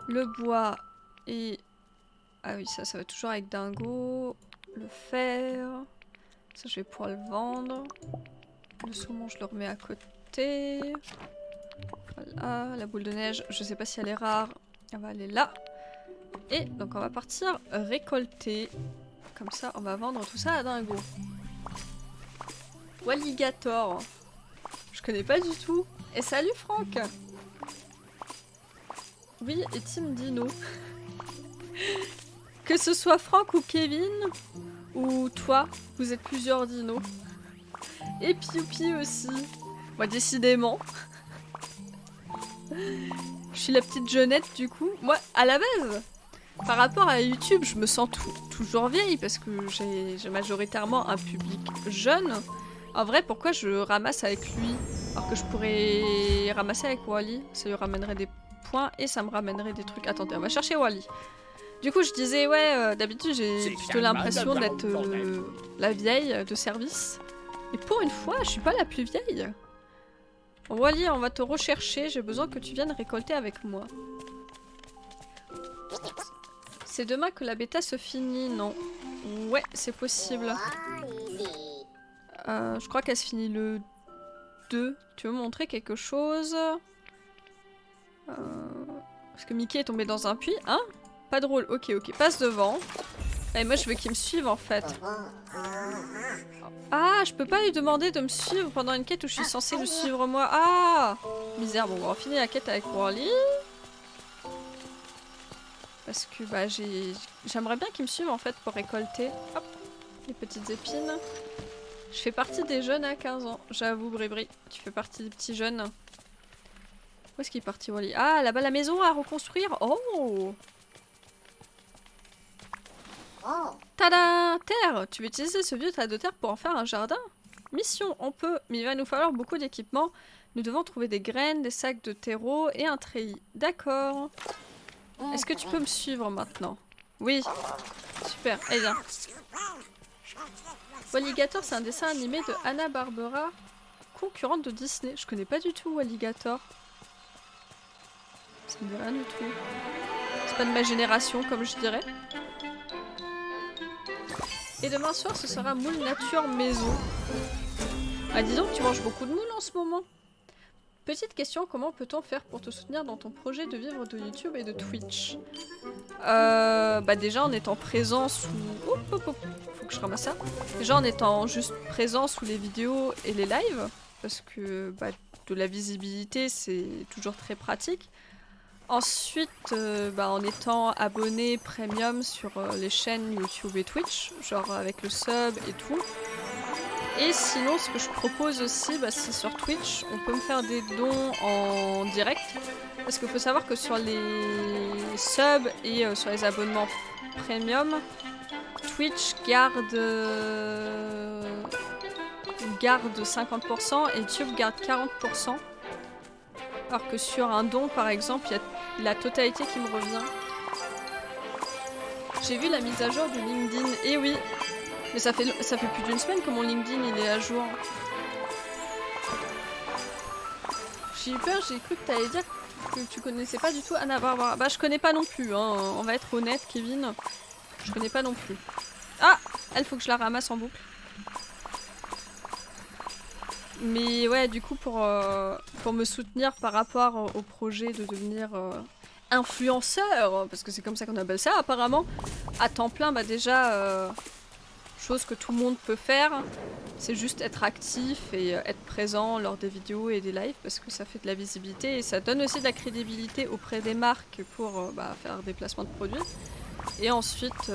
le bois et... Ah oui, ça va toujours avec dingo. Le fer. Ça, je vais pouvoir le vendre. Le saumon, je le remets à côté. Voilà, la boule de neige, je sais pas si elle est rare. Elle va aller là. Et donc, on va partir récolter. Comme ça, on va vendre tout ça à dingo. Walligator. Je connais pas du tout. Et salut Franck. Oui, et Team Dino. Que ce soit Franck ou Kevin, ou toi, vous êtes plusieurs dinos. Et Pioupi aussi. Moi, décidément. Je suis la petite jeunette du coup. Moi, à la base, par rapport à YouTube, je me sens toujours vieille parce que j'ai majoritairement un public jeune. En vrai, pourquoi je ramasse avec lui alors que je pourrais ramasser avec Wall-E? Ça lui ramènerait des points et ça me ramènerait des trucs. Attendez, on va chercher Wall-E. Du coup, je disais, ouais, d'habitude, j'ai plutôt l'impression d'être la vieille de service. Et pour une fois, je suis pas la plus vieille. Wall-E, on va te rechercher. J'ai besoin que tu viennes récolter avec moi. C'est demain que la bêta se finit, non? Ouais, c'est possible. Je crois qu'elle se finit le 2. Tu veux me montrer quelque chose? Parce que Mickey est tombé dans un puits, hein? Pas drôle, ok, passe devant. Et moi je veux qu'il me suive en fait. Ah, je peux pas lui demander de me suivre pendant une quête où je suis censée le suivre moi. Ah, misère, bon on va finir la quête avec Wall-E. Parce que bah j'aimerais bien qu'il me suive en fait pour récolter. Hop, les petites épines. Je fais partie des jeunes à 15 ans, j'avoue Bribri, tu fais partie des petits jeunes. Où est-ce qu'il est parti Wall-E? Ah, là-bas la maison à reconstruire. Oh! Tada! Terre! Tu veux utiliser ce vieux tas de terre pour en faire un jardin? Mission, on peut, mais il va nous falloir beaucoup d'équipements. Nous devons trouver des graines, des sacs de terreau et un treillis. D'accord. Est-ce que tu peux me suivre maintenant? Oui. Super, allez viens. Walligator, c'est un dessin animé de Hanna-Barbera, concurrente de Disney. Je connais pas du tout Walligator. Ça me dit rien du tout. C'est pas de ma génération, comme je dirais. Et demain soir, ce sera moule nature maison. Ah, dis donc, tu manges beaucoup de moule en ce moment. Petite question, comment peut-on faire pour te soutenir dans ton projet de vivre de YouTube et de Twitch? Bah déjà en étant présent sous... Faut que je ramasse ça. Déjà en étant juste présent sous les vidéos et les lives. Parce que bah, de la visibilité, c'est toujours très pratique. Ensuite, bah, en étant abonné premium sur les chaînes YouTube et Twitch, genre avec le sub et tout. Et sinon, ce que je propose aussi, bah, c'est sur Twitch, on peut me faire des dons en direct. Parce qu'il faut savoir que sur les subs et sur les abonnements premium, Twitch garde 50% et YouTube garde 40%. Alors que sur un don, par exemple, il y a la totalité qui me revient. J'ai vu la mise à jour du LinkedIn. Et oui, mais ça fait plus d'une semaine que mon LinkedIn il est à jour. J'ai eu peur, j'ai cru que t'allais dire que tu connaissais pas du tout Anna Barbara. Bah je connais pas non plus, hein. On va être honnête, Kevin. Je connais pas non plus. Ah, elle faut que je la ramasse en boucle. Mais ouais, du coup pour me soutenir par rapport au projet de devenir influenceur, parce que c'est comme ça qu'on appelle ça apparemment, à temps plein, bah déjà, chose que tout le monde peut faire, c'est juste être actif et être présent lors des vidéos et des lives, parce que ça fait de la visibilité et ça donne aussi de la crédibilité auprès des marques pour faire des placements de produits. Et ensuite,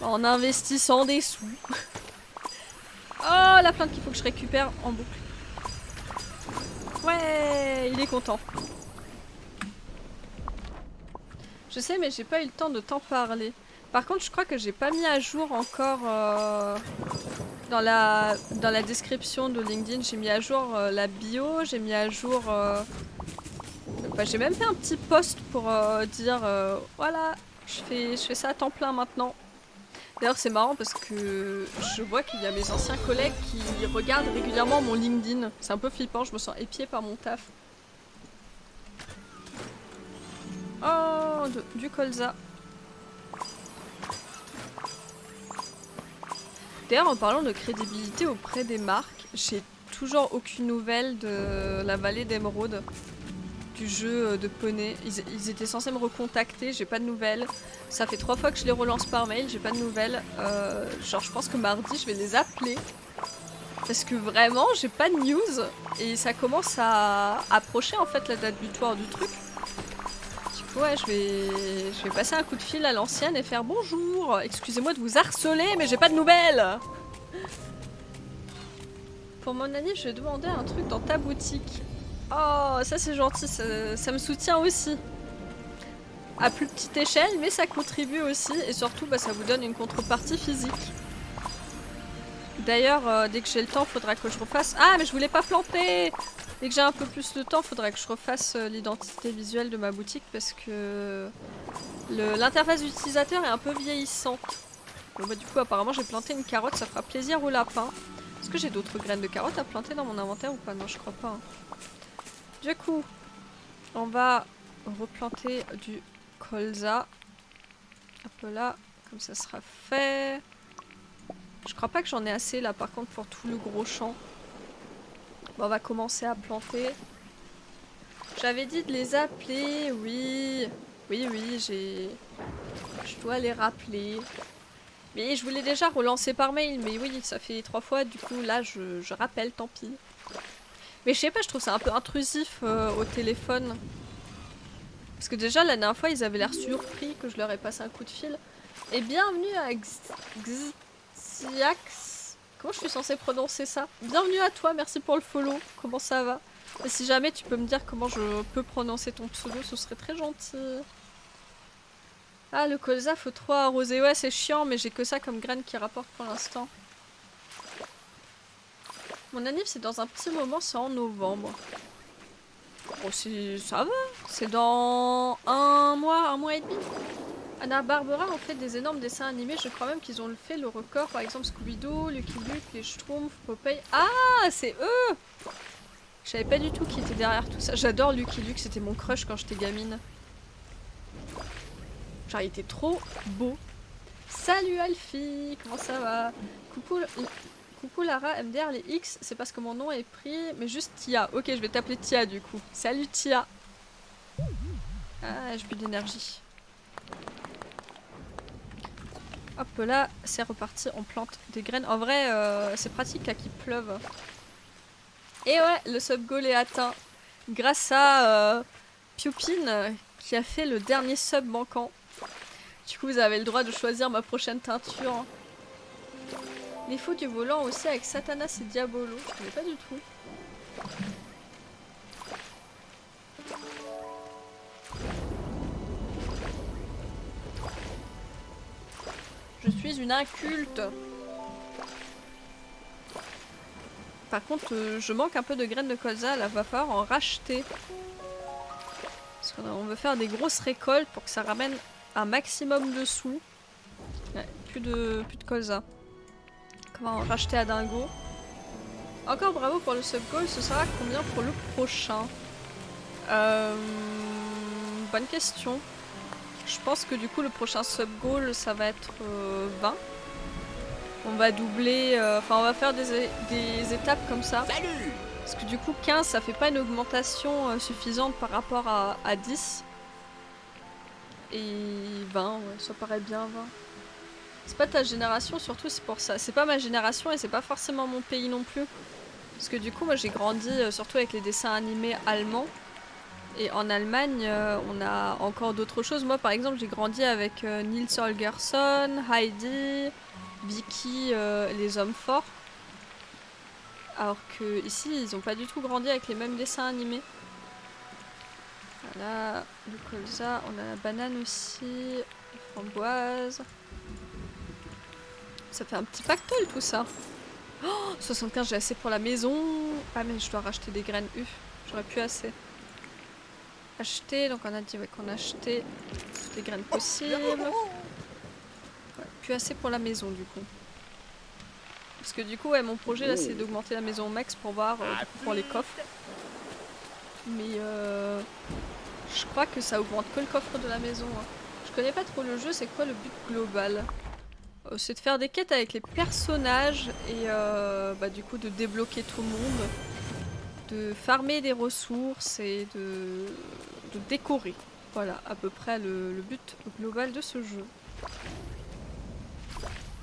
en investissant des sous. Oh, la plante qu'il faut que je récupère en boucle. Ouais, il est content. Je sais, mais j'ai pas eu le temps de t'en parler. Par contre, je crois que j'ai pas mis à jour encore dans la description de LinkedIn. J'ai mis à jour la bio, j'ai mis à jour... j'ai même fait un petit post pour dire voilà, je fais ça à temps plein maintenant. D'ailleurs, c'est marrant parce que je vois qu'il y a mes anciens collègues qui regardent régulièrement mon LinkedIn. C'est un peu flippant, je me sens épiée par mon taf. Oh, du colza. D'ailleurs, en parlant de crédibilité auprès des marques, j'ai toujours aucune nouvelle de la vallée d'émeraude, du jeu de poney. Ils étaient censés me recontacter, j'ai pas de nouvelles. Ça fait 3 fois que je les relance par mail, j'ai pas de nouvelles. Genre, je pense que mardi, je vais les appeler. Parce que vraiment, j'ai pas de news. Et ça commence à approcher en fait la date butoir du truc. Du coup, ouais, je vais passer un coup de fil à l'ancienne et faire bonjour. Excusez-moi de vous harceler, mais j'ai pas de nouvelles. Pour mon année, je vais demander un truc dans ta boutique. Oh, ça c'est gentil, ça me soutient aussi. À plus petite échelle, mais ça contribue aussi. Et surtout, ça vous donne une contrepartie physique. D'ailleurs, dès que j'ai le temps, faudra que je refasse... Ah, mais je voulais pas planter. Dès que j'ai un peu plus de temps, faudra que je refasse l'identité visuelle de ma boutique parce que l'interface utilisateur est un peu vieillissante. Bon, du coup, apparemment, j'ai planté une carotte, ça fera plaisir au lapin. Est-ce que j'ai d'autres graines de carottes à planter dans mon inventaire ou pas? Non, je crois pas. Hein. Du coup, on va replanter du colza. Hop là, comme ça sera fait. Je crois pas que j'en ai assez là par contre pour tout le gros champ. Bon, on va commencer à planter. J'avais dit de les appeler, oui. Oui, je dois les rappeler. Mais je voulais déjà relancer par mail, mais oui, ça fait 3 fois, du coup là je rappelle, tant pis. Mais je sais pas, je trouve ça un peu intrusif au téléphone. Parce que déjà la dernière fois ils avaient l'air surpris que je leur ai passé un coup de fil. Et bienvenue à Xiax. Comment je suis censée prononcer ça? Bienvenue à toi, merci pour le follow. Comment ça va? Et si jamais tu peux me dire comment je peux prononcer ton pseudo, ce serait très gentil. Ah, le colza, faut trop arroser. Ouais, c'est chiant, mais j'ai que ça comme graine qui rapporte pour l'instant. Mon anniv, c'est dans un petit moment, c'est en novembre. Bon, ça va. C'est dans un mois et demi. Anna Barbara ont fait des énormes dessins animés. Je crois même qu'ils ont fait le record. Par exemple, Scooby-Doo, Lucky Luke, les Schtroumpfs, Popeye. Ah, c'est eux! Je savais pas du tout qui était derrière tout ça. J'adore Lucky Luke, c'était mon crush quand j'étais gamine. Genre, il était trop beau. Salut Alfie, comment ça va? Coucou Lara, MDR, les X, c'est parce que mon nom est pris, mais juste Tia. Ok, je vais t'appeler Tia du coup. Salut Tia. Ah, j'ai plus d'énergie. Hop là, c'est reparti, on plante des graines. En vrai, c'est pratique là qu'il pleuve. Et ouais, le sub goal est atteint. Grâce à Piupine qui a fait le dernier sub manquant. Du coup, vous avez le droit de choisir ma prochaine teinture. Les fous du volant aussi avec Satanas et Diabolo. Je connais pas du tout. Je suis une inculte. Par contre, je manque un peu de graines de colza. Là, va falloir en racheter. Parce qu'on veut faire des grosses récoltes pour que ça ramène un maximum de sous. Ouais, plus de colza. Comment en racheter à dingo. Encore bravo pour le sub-goal. Ce sera combien pour le prochain? Bonne question. Je pense que du coup le prochain sub-goal ça va être 20. On va doubler, enfin on va faire des étapes comme ça. Salut! Parce que du coup 15 ça fait pas une augmentation suffisante par rapport à 10. Et 20, ouais, ça paraît bien 20. C'est pas ta génération surtout, c'est pour ça. C'est pas ma génération et c'est pas forcément mon pays non plus. Parce que du coup moi j'ai grandi surtout avec les dessins animés allemands. Et en Allemagne, on a encore d'autres choses. Moi, par exemple, j'ai grandi avec Nils Holgersson, Heidi, Vicky, les hommes forts. Alors que ici, ils ont pas du tout grandi avec les mêmes dessins animés. Voilà, le colza, on a la banane aussi, les framboises. Ça fait un petit pactole tout ça. Oh, 75, j'ai assez pour la maison. Ah mais je dois racheter des graines. J'aurais pu assez. Acheter, donc on a dit ouais, qu'on achetait toutes les graines possibles. Ouais, plus assez pour la maison du coup. Parce que du coup, ouais, mon projet là c'est d'augmenter la maison au max pour voir du coup, pour les coffres. Mais je crois que ça augmente que le coffre de la maison. Hein. Je connais pas trop le jeu, c'est quoi le but global? C'est de faire des quêtes avec les personnages et bah, du coup de débloquer tout le monde. De farmer des ressources et de décorer. Voilà, à peu près le but global de ce jeu.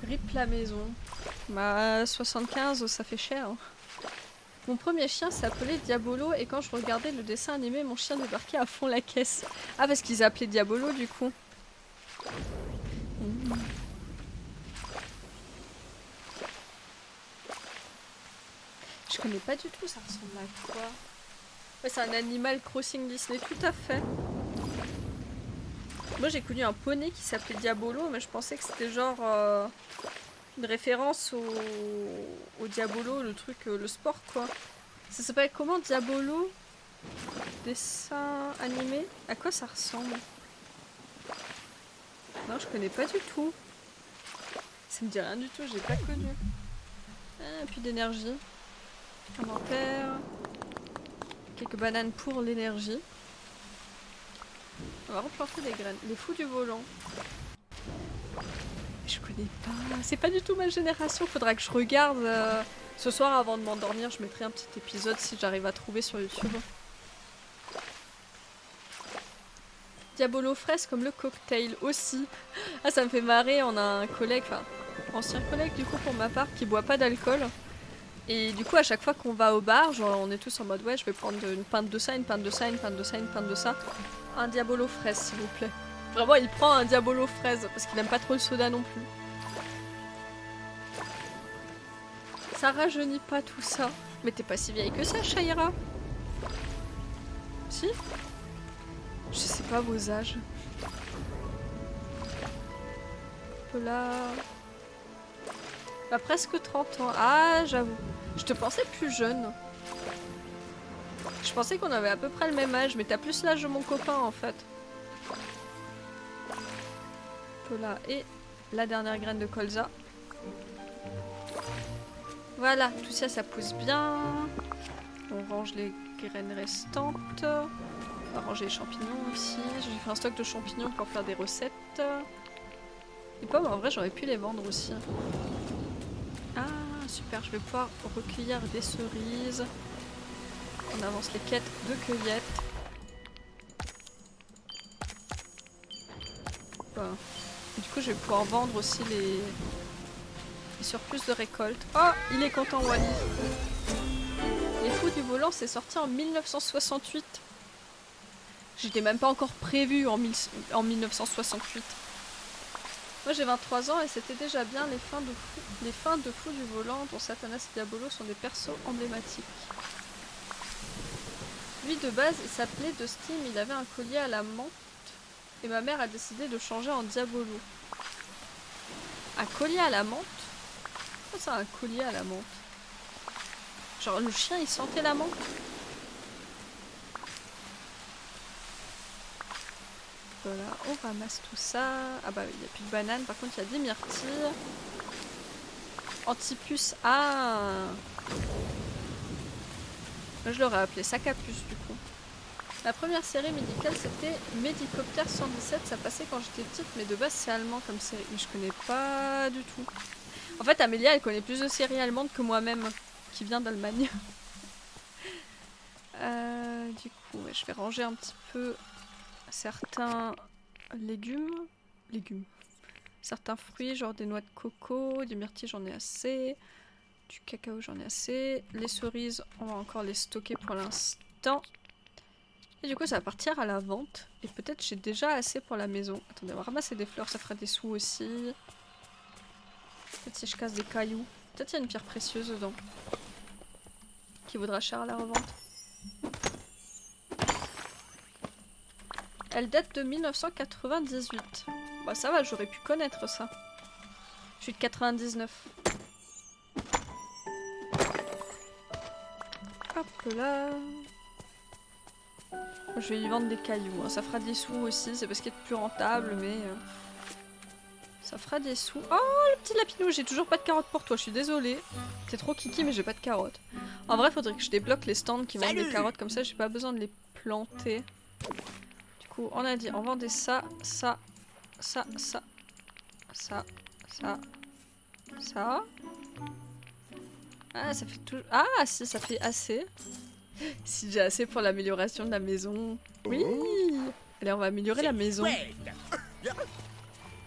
Rip la maison. Bah, 75, ça fait cher. Hein. Mon premier chien s'appelait Diabolo et quand je regardais le dessin animé, mon chien débarquait à fond la caisse. Ah, parce qu'ils appelaient Diabolo du coup. Mmh. Je connais pas du tout, ça ressemble à quoi? Ouais, c'est un Animal Crossing Disney, tout à fait. Moi j'ai connu un poney qui s'appelait Diabolo, mais je pensais que c'était genre une référence au Diabolo, le truc, le sport quoi. Ça s'appelle comment Diabolo? Dessin animé? À quoi ça ressemble? Non, je connais pas du tout. Ça me dit rien du tout, j'ai pas connu. Ah, plus d'énergie. Inventaire. Quelques bananes pour l'énergie. On va replanter des graines. Les fous du volant. Je connais pas. C'est pas du tout ma génération. Faudra que je regarde. Ce soir avant de m'endormir, je mettrai un petit épisode si j'arrive à trouver sur YouTube. Diabolo fraise comme le cocktail aussi. Ah, ça me fait marrer. On a un collègue, enfin, ancien collègue du coup pour ma part, qui boit pas d'alcool. Et du coup, à chaque fois qu'on va au bar, genre, on est tous en mode ouais, je vais prendre une pinte de ça, une pinte de ça, une pinte de ça, une pinte de ça. Un Diabolo fraise, s'il vous plaît. Vraiment, il prend un Diabolo fraise parce qu'il aime pas trop le soda non plus. Ça rajeunit pas tout ça. Mais t'es pas si vieille que ça, Shaira. Si? Je sais pas vos âges. Là. Bah, presque 30 ans. Ah, j'avoue. Je te pensais plus jeune. Je pensais qu'on avait à peu près le même âge, mais t'as plus l'âge de mon copain en fait. Là. Et la dernière graine de colza. Voilà, tout ça, ça pousse bien. On range les graines restantes. On va ranger les champignons aussi. J'ai fait un stock de champignons pour faire des recettes. Les pommes, en vrai, j'aurais pu les vendre aussi. Ah, super, je vais pouvoir recueillir des cerises. On avance les quêtes de cueillette. Voilà. Du coup, je vais pouvoir vendre aussi les surplus de récolte. Oh, il est content, Wally. Les fous du volant, c'est sorti en 1968. Je l'ai même pas encore prévu en 1968. Moi j'ai 23 ans et c'était déjà bien les fins de fou du volant dont Satanas et Diabolo sont des persos emblématiques. Lui de base il s'appelait de Steam, il avait un collier à la menthe et ma mère a décidé de changer en Diabolo. Un collier à la menthe? Pourquoi c'est un collier à la menthe? Genre le chien il sentait la menthe? Voilà, on ramasse tout ça. Ah bah oui, il n'y a plus de bananes, par contre il y a des myrtilles. Antipus, ah! Là je l'aurais appelé sac à puce du coup. La première série médicale c'était Medicopter 117, ça passait quand j'étais petite, mais de base c'est allemand comme série. Mais je connais pas du tout. En fait Amélia elle connaît plus de séries allemandes que moi-même, qui vient d'Allemagne. Du coup, ouais, je vais ranger un petit peu certains légumes. Certains fruits, genre des noix de coco, des myrtilles j'en ai assez. Du cacao j'en ai assez. Les cerises, on va encore les stocker pour l'instant. Et du coup ça va partir à la vente. Et peut-être j'ai déjà assez pour la maison. Attendez, on va ramasser des fleurs, ça fera des sous aussi. Peut-être si je casse des cailloux. Peut-être il y a une pierre précieuse dedans. Qui vaudra cher à la revente. Elle date de 1998. Bah ça va, j'aurais pu connaître ça. Je suis de 99. Hop là. Je vais lui vendre des cailloux, hein. Ça fera des sous aussi, c'est parce qu'il est plus rentable, mais... ça fera des sous. Oh, le petit lapinou, j'ai toujours pas de carottes pour toi, je suis désolée. T'es trop kiki, mais j'ai pas de carottes. En vrai, faudrait que je débloque les stands qui vendent des carottes, comme ça j'ai pas besoin de les planter. Du coup, on a dit, on vendait ça, ça, ça, ça, ça, ça, ça. Ah, ça fait tout... Ah, si, ça fait assez. Si j'ai assez pour l'amélioration de la maison. Oui. Allez, on va améliorer la maison.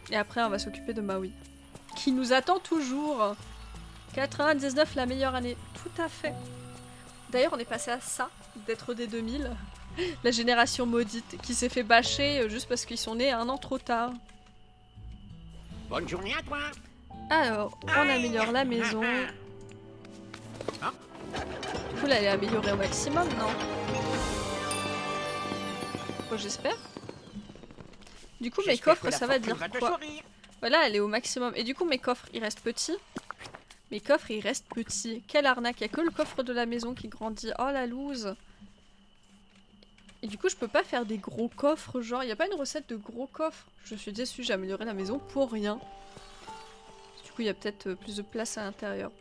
Et après, on va s'occuper de Maui. Qui nous attend toujours. 99, la meilleure année. Tout à fait. D'ailleurs, on est passé à ça, d'être des 2000. La génération maudite qui s'est fait bâcher juste parce qu'ils sont nés un an trop tard. Bonne journée à toi. Alors, on améliore la maison. Du coup, là, elle est améliorée au maximum, non? Bon, j'espère. Du coup, mes coffres, ça va dire quoi? Voilà, elle est au maximum. Et du coup, mes coffres, ils restent petits. Mes coffres, ils restent petits. Quelle arnaque. Il n'y a que le coffre de la maison qui grandit. Oh, la loose. Et du coup, je peux pas faire des gros coffres, genre, il n'y a pas une recette de gros coffres. Je suis déçue, j'ai amélioré la maison pour rien. Du coup, il y a peut-être plus de place à l'intérieur.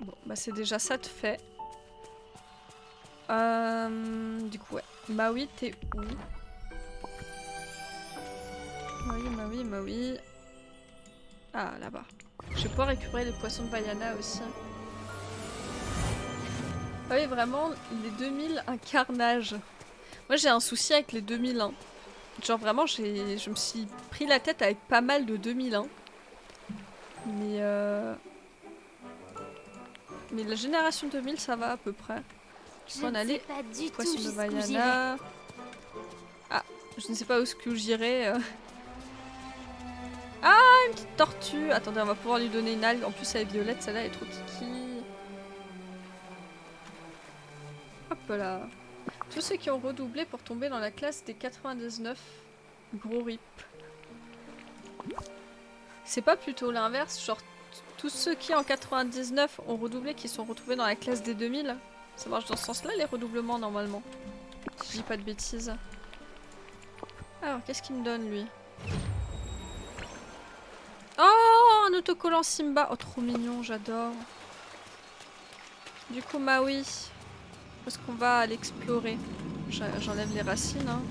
Bon, bah c'est déjà ça de fait. Du coup, ouais. Maui, t'es où? Maui. Ah, là-bas. Je vais pouvoir récupérer les poissons de Vaiana aussi. Ah oui, vraiment, les 2000, un carnage. Moi, j'ai un souci avec les 2001. Genre, vraiment, je me suis pris la tête avec pas mal de 2001. Mais la génération 2000, ça va à peu près. On a les poissons de Vaiana. Ah, je ne sais pas où j'irai. Ah, une petite tortue. Attendez, on va pouvoir lui donner une algue. En plus, elle est violette, celle-là elle est trop kiki. Hop là. Tous ceux qui ont redoublé pour tomber dans la classe des 99. Gros rip. C'est pas plutôt l'inverse, genre tous ceux qui en 99 ont redoublé qui sont retrouvés dans la classe des 2000. Ça marche dans ce sens-là les redoublements normalement. Si je dis pas de bêtises. Alors qu'est-ce qu'il me donne lui? Oh, un autocollant Simba. Oh trop mignon, j'adore. Du coup Maui, où est-ce qu'on va l'explorer? J'enlève les racines. Hein.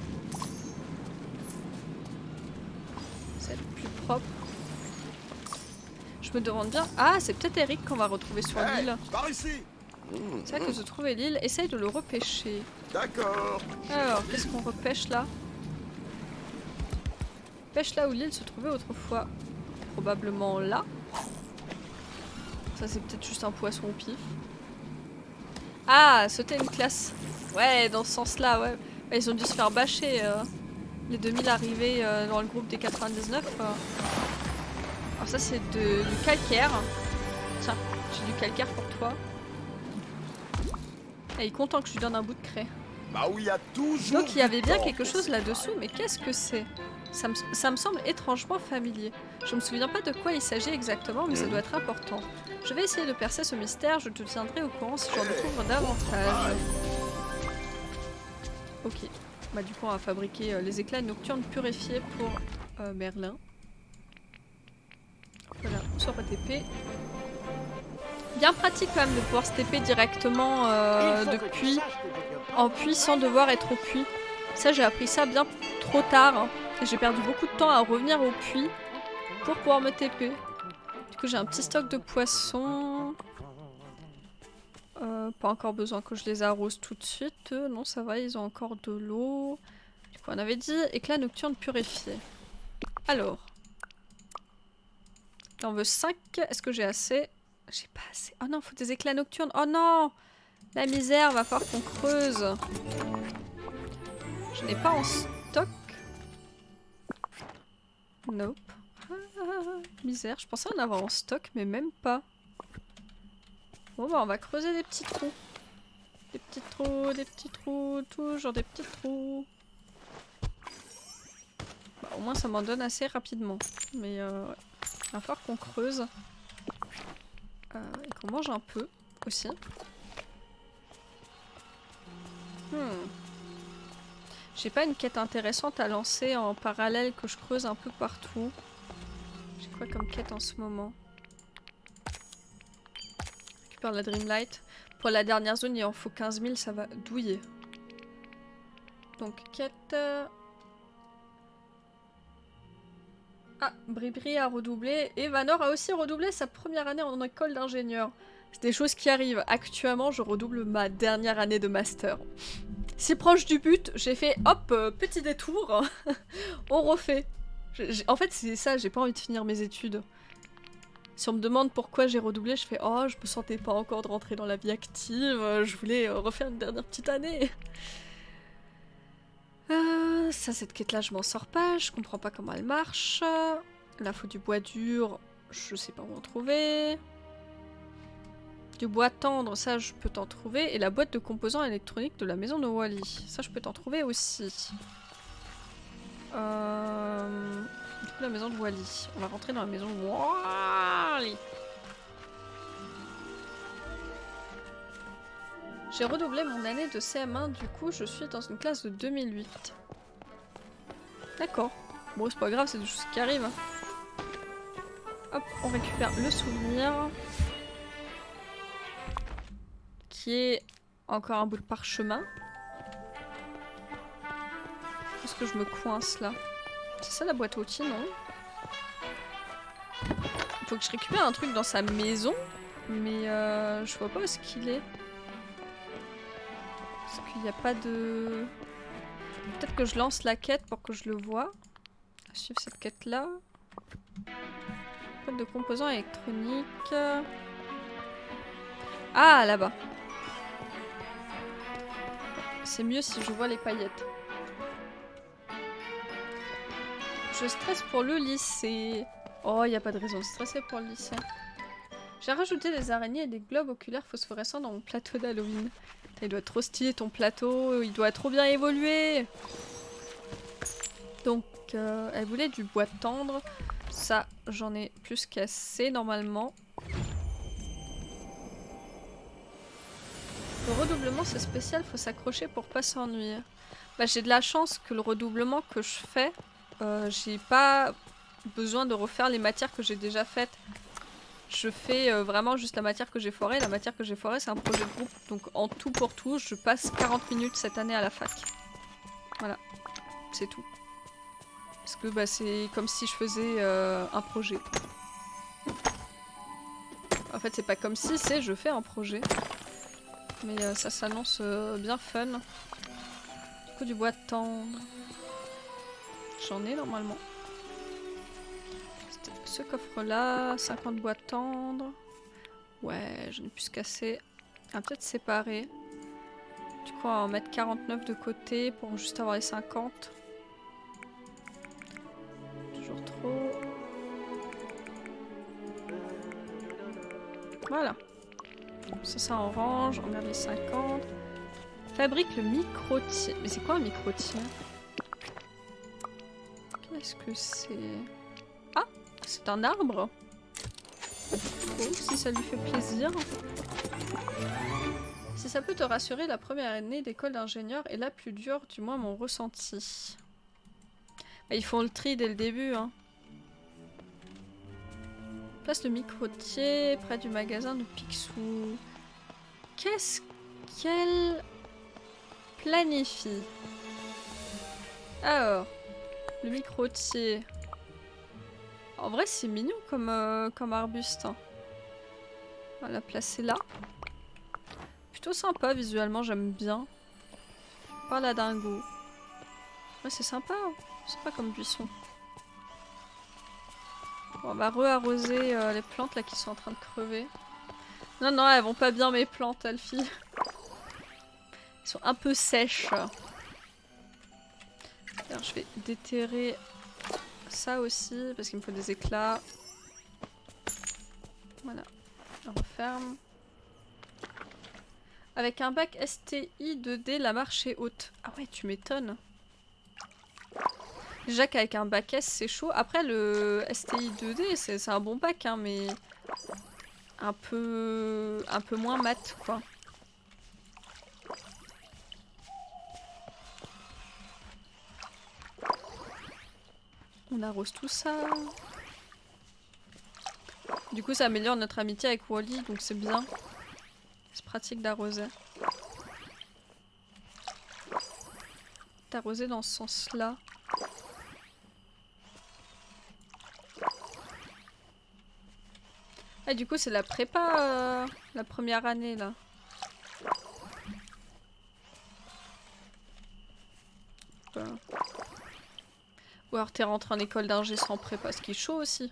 C'est plus propre. Je me demande bien... Ah, c'est peut-être Eric qu'on va retrouver sur l'île. Par ici. C'est vrai que je trouvais l'île. Essaye de le repêcher. D'accord. Alors, qu'est-ce qu'on repêche là? Pêche là où l'île se trouvait autrefois. Probablement là. Ça, c'est peut-être juste un poisson au pif. Ah, sauter une classe. Ouais, dans ce sens-là, ouais. Ils ont dû se faire bâcher. Les 2000 arrivés dans le groupe des 99. Alors ça c'est du calcaire. Tiens, j'ai du calcaire pour toi. Et il est content que je lui donne un bout de craie. Bah oui, il y a toujours. Donc il y avait bien du quelque temps chose pour là-dessous, mais qu'est-ce que c'est? Ça me semble étrangement familier. Je me souviens pas de quoi il s'agit exactement, mais ça doit être important. Je vais essayer de percer ce mystère, je te tiendrai au courant si j'en découvre davantage. Ok, bah du coup on va fabriquer les éclats nocturnes purifiés pour Merlin. Voilà, on sort TP. Bien pratique quand même de pouvoir se TP directement depuis en puits sans devoir être au puits. Ça j'ai appris ça bien trop tard hein, et j'ai perdu beaucoup de temps à revenir au puits pour pouvoir me TP. Du coup j'ai un petit stock de poissons. Pas encore besoin que je les arrose tout de suite. Non ça va, ils ont encore de l'eau. Du coup on avait dit éclat nocturne purifié. Alors. Là on veut 5. Est-ce que j'ai assez? J'ai pas assez. Oh non, faut des éclats nocturnes. Oh non! La misère, va falloir qu'on creuse. Je n'ai pas en stock. Nope. Ah, misère, je pensais en avoir en stock, mais même pas. Bon bah on va creuser des petits trous. Des petits trous, toujours des petits trous. Bah, au moins ça m'en donne assez rapidement. Mais ouais. Il va falloir qu'on creuse. Et qu'on mange un peu aussi. J'ai pas une quête intéressante à lancer en parallèle que je creuse un peu partout. J'ai quoi comme quête en ce moment? Récupère la Dreamlight. Pour la dernière zone, il en faut 15 000, ça va douiller. Donc quête... Ah, Bribri a redoublé et Vanor a aussi redoublé sa première année en école d'ingénieur. C'est des choses qui arrivent. Actuellement, je redouble ma dernière année de master. Si proche du but, j'ai fait hop, petit détour, on refait. En fait, c'est ça, j'ai pas envie de finir mes études. Si on me demande pourquoi j'ai redoublé, je fais oh, je me sentais pas encore de rentrer dans la vie active, je voulais refaire une dernière petite année. Ça, cette quête-là, je m'en sors pas, je comprends pas comment elle marche. Là, faut du bois dur, je sais pas où en trouver. Du bois tendre, ça je peux t'en trouver. Et la boîte de composants électroniques de la maison de Wally. Ça je peux t'en trouver aussi. Du coup la maison de Wally. On va rentrer dans la maison de Wally. J'ai redoublé mon année de CM1, du coup je suis dans une classe de 2008. D'accord. Bon c'est pas grave, c'est des choses qui arrivent. Hop, on récupère le souvenir. Qui est encore un bout de parchemin. Est-ce que je me coince là? C'est ça la boîte à outils, non? Il faut que je récupère un truc dans sa maison, mais je vois pas où est-ce qu'il est. Parce qu'il n'y a pas de... Peut-être que je lance la quête pour que je le vois. Suivre cette quête là. Boîte de composants électroniques. Ah, là-bas. C'est mieux si je vois les paillettes. Je stresse pour le lycée. Oh, il n'y a pas de raison de stresser pour le lycée. J'ai rajouté des araignées et des globes oculaires phosphorescents dans mon plateau d'Halloween. Il doit être trop stylé ton plateau, il doit trop bien évoluer. Donc, elle voulait du bois tendre. Ça, j'en ai plus qu'assez normalement. Le redoublement c'est spécial, faut s'accrocher pour pas s'ennuyer. Bah j'ai de la chance que le redoublement que je fais, j'ai pas besoin de refaire les matières que j'ai déjà faites. Je fais vraiment juste la matière que j'ai foirée. La matière que j'ai foirée c'est un projet de groupe. Donc en tout pour tout, je passe 40 minutes cette année à la fac. Voilà, c'est tout. Parce que bah, c'est comme si je faisais un projet. En fait c'est pas comme si, c'est je fais un projet. Mais ça s'annonce bien fun. Du coup, du bois tendre. J'en ai normalement. Ce coffre-là, 50 bois tendres. Ouais, j'en ai plus qu'assez. On va peut-être séparer. Du coup, on va en mettre 49 de côté pour juste avoir les 50. Toujours trop. Voilà. Ça on range, on garde les 50. Fabrique le microtier. Mais c'est quoi un microtier? Qu'est-ce que c'est? Ah, c'est un arbre. Oh, si ça lui fait plaisir. Si ça peut te rassurer, la première année d'école d'ingénieur est la plus dure, du moins mon ressenti. Bah, ils font le tri dès le début, hein. Place le microtier près du magasin de Picsou. Qu'est-ce qu'elle planifie? Alors, le microtier. En vrai, c'est mignon comme arbuste. Hein. On va la placer là. Plutôt sympa visuellement, j'aime bien. Pas la dingo. Ouais, c'est sympa. Hein. Sympa comme buisson. Bon, on va re-arroser les plantes là qui sont en train de crever. Non, non, elles vont pas bien mes plantes, Alfie. Elles sont un peu sèches. Alors, je vais déterrer ça aussi parce qu'il me faut des éclats. Voilà. On referme. Avec un bac STI 2D, la marche est haute. Ah ouais, tu m'étonnes. Déjà qu'avec un bac S, c'est chaud. Après, le STI 2D, c'est un bon bac, hein, mais un peu moins mat, quoi. On arrose tout ça. Du coup, ça améliore notre amitié avec Wally, donc c'est bien. C'est pratique d'arroser. D'arroser dans ce sens-là. Ah, du coup, c'est la prépa, la première année, là. Ou alors t'es rentré en école d'ingé sans prépa, ce qui est chaud aussi.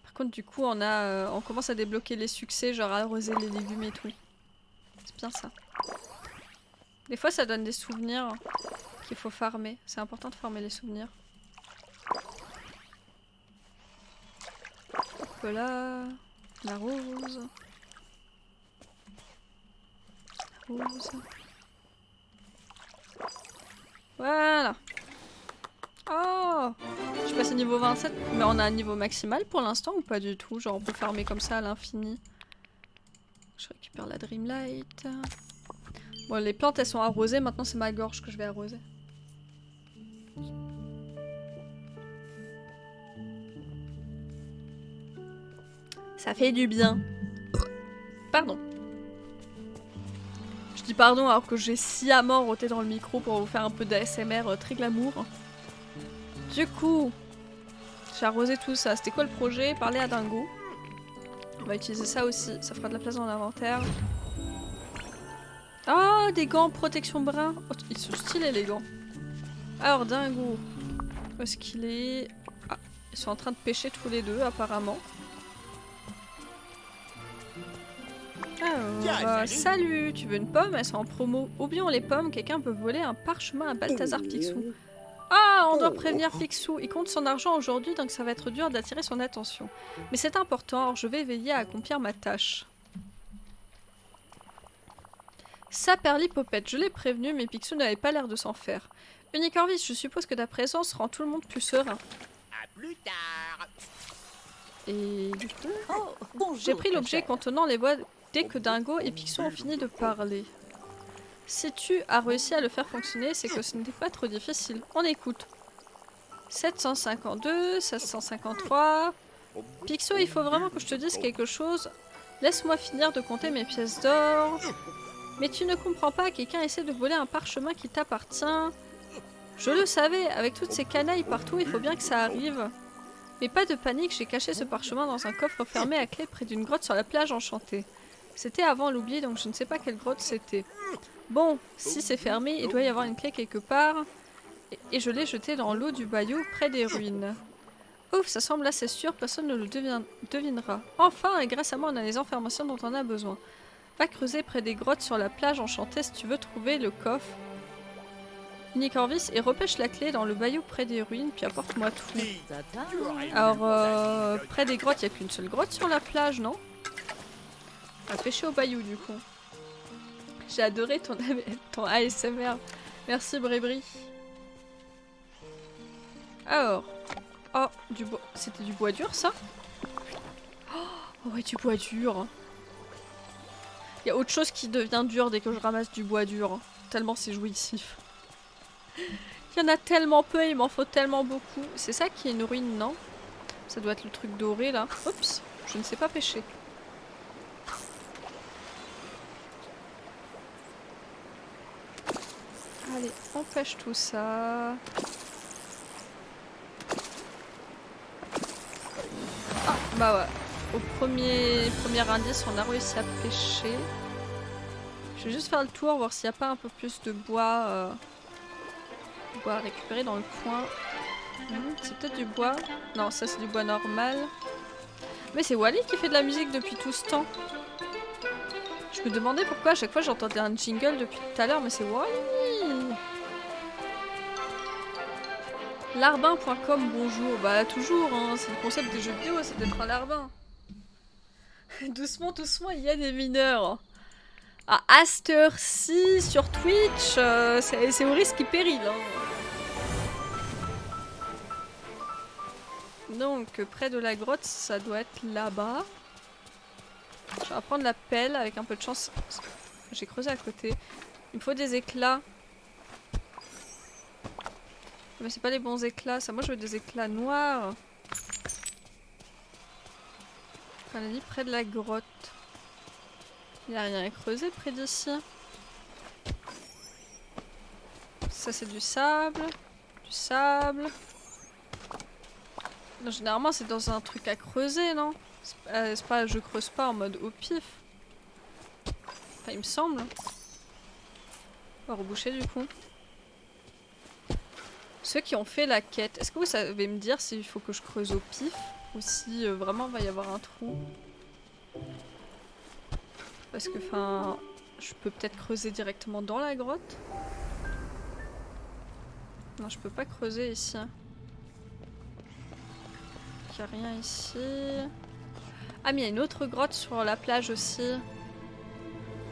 Par contre, du coup, on commence à débloquer les succès, genre arroser les légumes et tout. C'est bien ça. Des fois, ça donne des souvenirs qu'il faut farmer. C'est important de farmer les souvenirs. Hop là, la rose. La rose. Voilà. Oh, je suis passée niveau 27, mais on a un niveau maximal pour l'instant ou pas du tout? Genre on peut farmer comme ça à l'infini. Je récupère la Dreamlight. Bon, les plantes elles sont arrosées, maintenant c'est ma gorge que je vais arroser. Ça fait du bien. Pardon. Je dis pardon alors que j'ai sciemment roté dans le micro pour vous faire un peu d'ASMR très glamour. Du coup, j'ai arrosé tout ça. C'était quoi le projet? Parler à Dingo. On va utiliser ça aussi, ça fera de la place dans l'inventaire. Ah, des gants protection brun. Oh, ils sont stylés les gants. Alors Dingo, où est-ce qu'il est? Ah, ils sont en train de pêcher tous les deux apparemment. Alors, salut, tu veux une pomme? Elles sont en promo. Oublions les pommes, quelqu'un peut voler un parchemin à Balthazar Picsou. Ah, on doit prévenir Picsou. Il compte son argent aujourd'hui, donc ça va être dur d'attirer son attention. Mais c'est important, alors je vais veiller à accomplir ma tâche. Saperlipopette, je l'ai prévenu, mais Picsou n'avait pas l'air de s'en faire. Unicorvis, je suppose que ta présence rend tout le monde plus serein. À plus tard. Et du coup, j'ai pris l'objet contenant les voix dès que Dingo et Picsou ont fini de parler. Si tu as réussi à le faire fonctionner, c'est que ce n'était pas trop difficile. On écoute. 752, 753... Picsou, il faut vraiment que je te dise quelque chose. Laisse-moi finir de compter mes pièces d'or. Mais tu ne comprends pas, quelqu'un essaie de voler un parchemin qui t'appartient. Je le savais, avec toutes ces canailles partout, il faut bien que ça arrive. Mais pas de panique, j'ai caché ce parchemin dans un coffre fermé à clé près d'une grotte sur la plage enchantée. C'était avant l'oubli, donc je ne sais pas quelle grotte c'était. Bon, si c'est fermé, il doit y avoir une clé quelque part. Et je l'ai jeté dans l'eau du bayou près des ruines. Ouf, ça semble assez sûr, personne ne le devinera. Enfin, et grâce à moi, on a les informations dont on a besoin. Va creuser près des grottes sur la plage enchantée si tu veux trouver le coffre. Nick Orvis et repêche la clé dans le bayou près des ruines, puis apporte-moi tout. Tu aurais eu Alors, une belle près des grottes, il n'y a qu'une seule grotte sur la plage, non? On va pêcher au bayou, du coup. J'ai adoré ton ASMR. Merci, Brébri. Alors. Oh, du bois. C'était du bois dur, ça? Oh, ouais, du bois dur. Il y a autre chose qui devient dur dès que je ramasse du bois dur. Tellement c'est jouissif. Il y en a tellement peu, il m'en faut tellement beaucoup. C'est ça qui est une ruine, non? Ça doit être le truc doré, là. Oups, je ne sais pas pêcher. Allez, on pêche tout ça. Ah, bah ouais. Au premier indice, on a réussi à pêcher. Je vais juste faire le tour, voir s'il n'y a pas un peu plus de bois, bois à récupérer dans le coin. C'est peut-être du bois. Non, ça c'est du bois normal. Mais c'est Wally qui fait de la musique depuis tout ce temps. Je me demandais pourquoi à chaque fois j'entendais un jingle depuis tout à l'heure, mais c'est Wally. Larbin.com, bonjour. Bah toujours, hein, c'est le concept des jeux vidéo, c'est d'être un larbin. Doucement, doucement, il y a des mineurs. Ah, Aster-ci sur Twitch, c'est au risque et péril. Hein. Donc, près de la grotte, ça doit être là-bas. Je vais prendre la pelle avec un peu de chance. J'ai creusé à côté. Il me faut des éclats. Mais c'est pas les bons éclats, ça. Moi, je veux des éclats noirs. On a dit près de la grotte. Il n'y a rien à creuser près d'ici. Ça c'est du sable. Du sable. Non, généralement c'est dans un truc à creuser, non? C'est pas je creuse pas en mode au pif. Enfin il me semble. On va reboucher du coup. Ceux qui ont fait la quête, est-ce que vous savez me dire s'il faut que je creuse au pif? Ou si vraiment il va y avoir un trou? Parce que, enfin, je peux peut-être creuser directement dans la grotte. Non, je peux pas creuser ici. Il n'y a rien ici. Ah, mais il y a une autre grotte sur la plage aussi.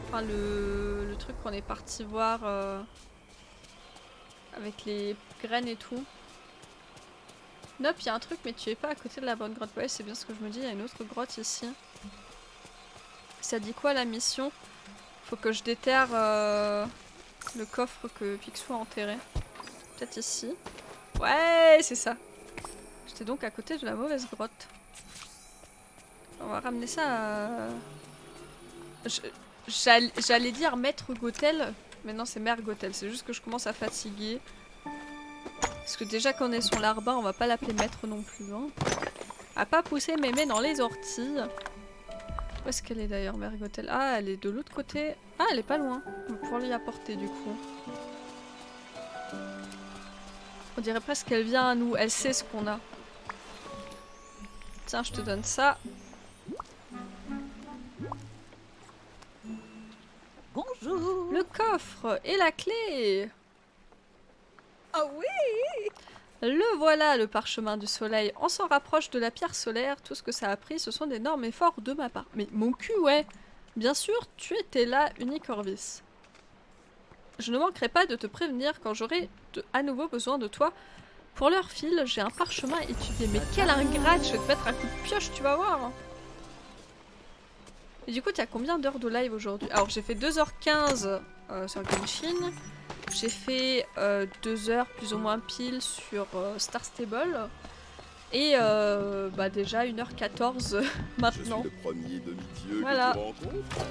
Enfin, le truc qu'on est parti voir avec les graines et tout. Nope, il y a un truc, mais tu es pas à côté de la bonne grotte. Ouais, c'est bien ce que je me dis, il y a une autre grotte ici. Ça dit quoi la mission? Faut que je déterre le coffre que Picsou a enterré. Peut-être ici. Ouais, c'est ça. J'étais donc à côté de la mauvaise grotte. On va ramener ça à... J'allais dire Maître Gothel, mais non c'est Mère Gothel. C'est juste que je commence à fatiguer. Parce que déjà qu'on est son larbin, on va pas l'appeler Maître non plus. Hein. À pas pousser mémé dans les orties. Où est-ce qu'elle est d'ailleurs, Mère Gothel? Ah, elle est de l'autre côté. Ah, elle est pas loin. On va pouvoir lui apporter du coup. On dirait presque qu'elle vient à nous. Elle sait ce qu'on a. Tiens, je te donne ça. Bonjour. Le coffre et la clé. Ah oui. Le voilà, le parchemin du soleil. On s'en rapproche de la pierre solaire. Tout ce que ça a pris, ce sont d'énormes efforts de ma part. Mais mon cul, ouais. Bien sûr, tu étais là, Unique Orvis. Je ne manquerai pas de te prévenir quand j'aurai à nouveau besoin de toi. Pour leur fil, j'ai un parchemin à étudier. Mais quel ingrate, je vais te mettre un coup de pioche, tu vas voir. Et du coup, tu as combien d'heures de live aujourd'hui? Alors, j'ai fait 2h15 sur Genshin. J'ai fait 2 heures plus ou moins pile sur Star Stable. Et bah déjà 1h14 maintenant. Je suis le premier demi-dieu Voilà. que tu rencontres.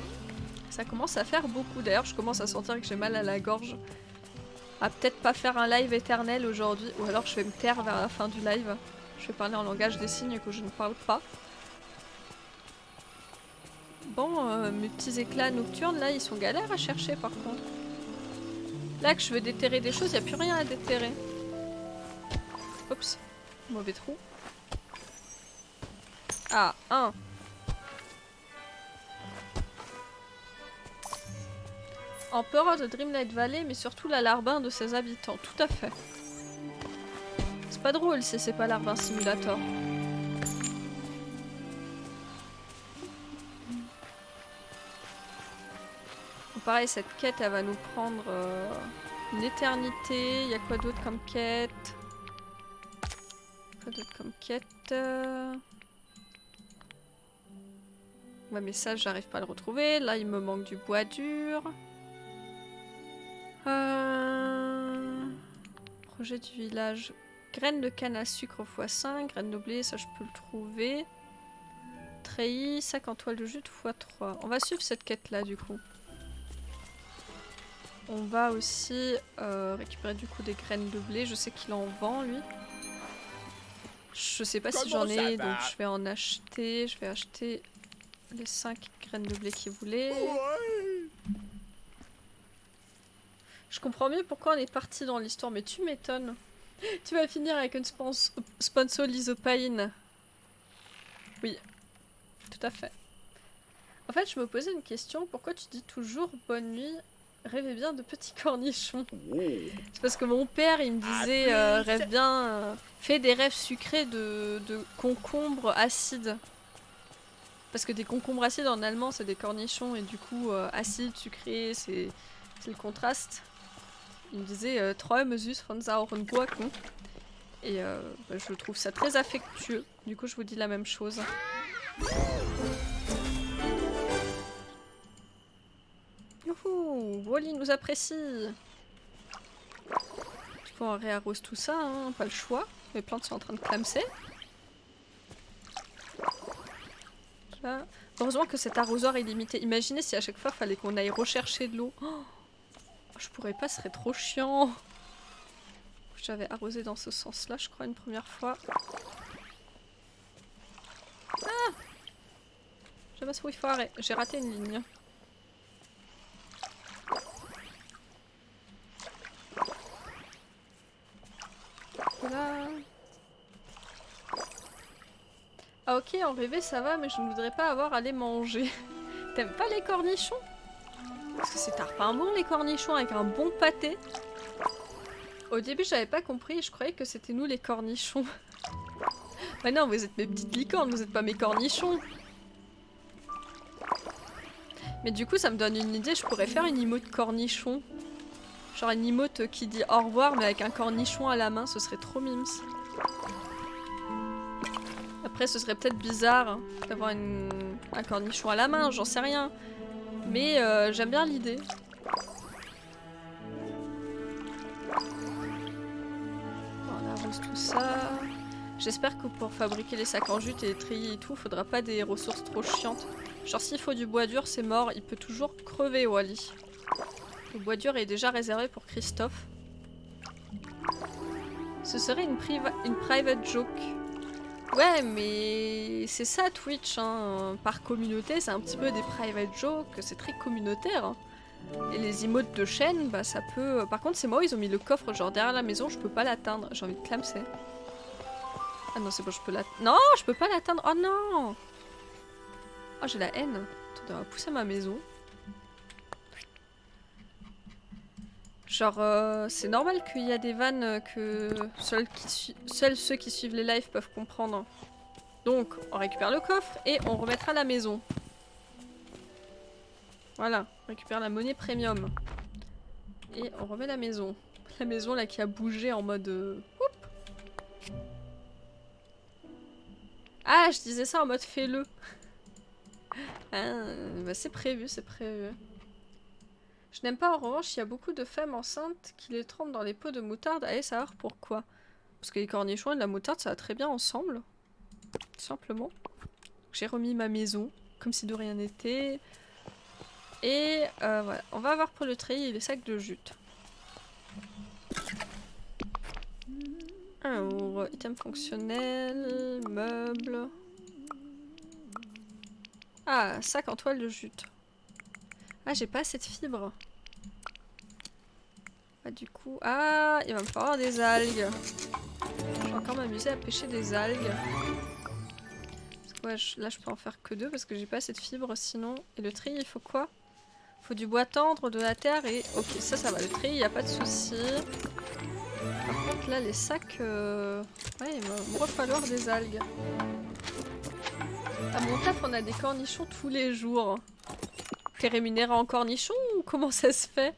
Ça commence à faire beaucoup. D'ailleurs, je commence à sentir que j'ai mal à la gorge. À peut-être pas faire un live éternel aujourd'hui. Ou alors je vais me taire vers la fin du live. Je vais parler en langage des signes que je ne parle pas. Bon, mes petits éclats nocturnes là, ils sont galères à chercher par contre. Là que je veux déterrer des choses, il n'y a plus rien à déterrer. Oups, mauvais trou. Ah, un. Empereur de Dreamlight Valley, mais surtout la larbin de ses habitants. Tout à fait. C'est pas drôle si c'est pas Larbin Simulator. Bon, pareil, cette quête, elle va nous prendre une éternité. Il y a quoi d'autre comme quête? Quoi d'autre comme quête? Ouais, mais ça, j'arrive pas à le retrouver. Là, il me manque du bois dur. Projet du village. Graines de canne à sucre x5. Graines de blé, ça, je peux le trouver. Treillis, sac en toile de jute x3. On va suivre cette quête-là, du coup. On va aussi récupérer, du coup, des graines de blé. Je sais qu'il en vend, lui. Je sais pas si j'en ai, donc je vais en acheter. Je vais acheter les 5 graines de blé qu'il voulait. Je comprends mieux pourquoi on est parti dans l'histoire, mais tu m'étonnes. Tu vas finir avec une sponsor lysopaïne. Oui, tout à fait. En fait, je me posais une question. Pourquoi tu dis toujours bonne nuit, rêvez bien de petits cornichons? C'est parce que mon père, il me disait rêve bien, fais des rêves sucrés de concombres acides. Parce que des concombres acides en allemand, c'est des cornichons, et du coup, acide, sucré, c'est le contraste. Il me disait Träume süß von sauren Gurken. Et bah, je trouve ça très affectueux. Du coup, je vous dis la même chose. Youhou, Wally nous apprécie. Du coup, on réarrose tout ça, hein, pas le choix. Les plantes sont en train de clamser. Là. Heureusement que cet arrosoir est limité. Imaginez si à chaque fois, il fallait qu'on aille rechercher de l'eau. Oh, je pourrais pas, ce serait trop chiant. J'avais arrosé dans ce sens-là, je crois, une première fois. Ah! Je sais pas où il faut arrêter. J'ai raté une ligne. Voilà. Ah ok, en rêver ça va, mais je ne voudrais pas avoir à les manger. T'aimes pas les cornichons? Parce que c'est tarpin bon les cornichons avec un bon pâté. Au début j'avais pas compris, je croyais que c'était nous les cornichons. Bah non, vous êtes mes petites licornes, vous êtes pas mes cornichons. Mais du coup ça me donne une idée, je pourrais faire une emote cornichon. Genre une emote qui dit au revoir mais avec un cornichon à la main, ce serait trop mimes. Après ce serait peut-être bizarre hein, d'avoir un cornichon à la main, j'en sais rien. Mais j'aime bien l'idée. On arrose tout ça. J'espère que pour fabriquer les sacs en jute et les treillis et tout, faudra pas des ressources trop chiantes. Genre s'il faut du bois dur, c'est mort, il peut toujours crever Wally. Le bois dur est déjà réservé pour Christophe. Ce serait une private joke. Ouais, mais c'est ça Twitch, hein. Par communauté, c'est un petit peu des private jokes, c'est très communautaire. Hein. Et les emotes de chaîne, bah ça peut... Par contre, c'est moi, ils ont mis le coffre genre derrière la maison, je peux pas l'atteindre. J'ai envie de clamser. Ah non, c'est bon, je peux l'atteindre. Non, je peux pas l'atteindre. Oh non. Oh, j'ai la haine. Attends, on va pousser ma maison. Genre, c'est normal qu'il y a des vannes que seuls ceux qui suivent les lives peuvent comprendre. Donc, on récupère le coffre et on remettra la maison. Voilà, on récupère la monnaie premium. Et on remet la maison. La maison là qui a bougé en mode... Oup. Ah, je disais ça en mode fais-le. Ah, bah c'est prévu, c'est prévu. Je n'aime pas en revanche, il y a beaucoup de femmes enceintes qui les trempent dans les pots de moutarde. Allez savoir pourquoi. Parce que les cornichons et la moutarde ça va très bien ensemble. Tout simplement. J'ai remis ma maison, comme si de rien n'était. Et voilà, on va avoir pour le treillis et les sacs de jute. Alors, item fonctionnel, meubles. Ah, sac en toile de jute. Ah, j'ai pas assez de fibres. Ah, du coup... Ah, il va me falloir des algues. Je vais encore m'amuser à pêcher des algues. Parce que ouais, là, je peux en faire que 2 parce que j'ai pas assez de fibres sinon. Et le tri, il faut quoi? Faut du bois tendre, de la terre et... Ok, ça va le tri, y a pas de souci. Par contre là les sacs... Ouais, il va me falloir des algues. À mon taf on a des cornichons tous les jours. T'es rémunéré en cornichons ou comment ça se fait?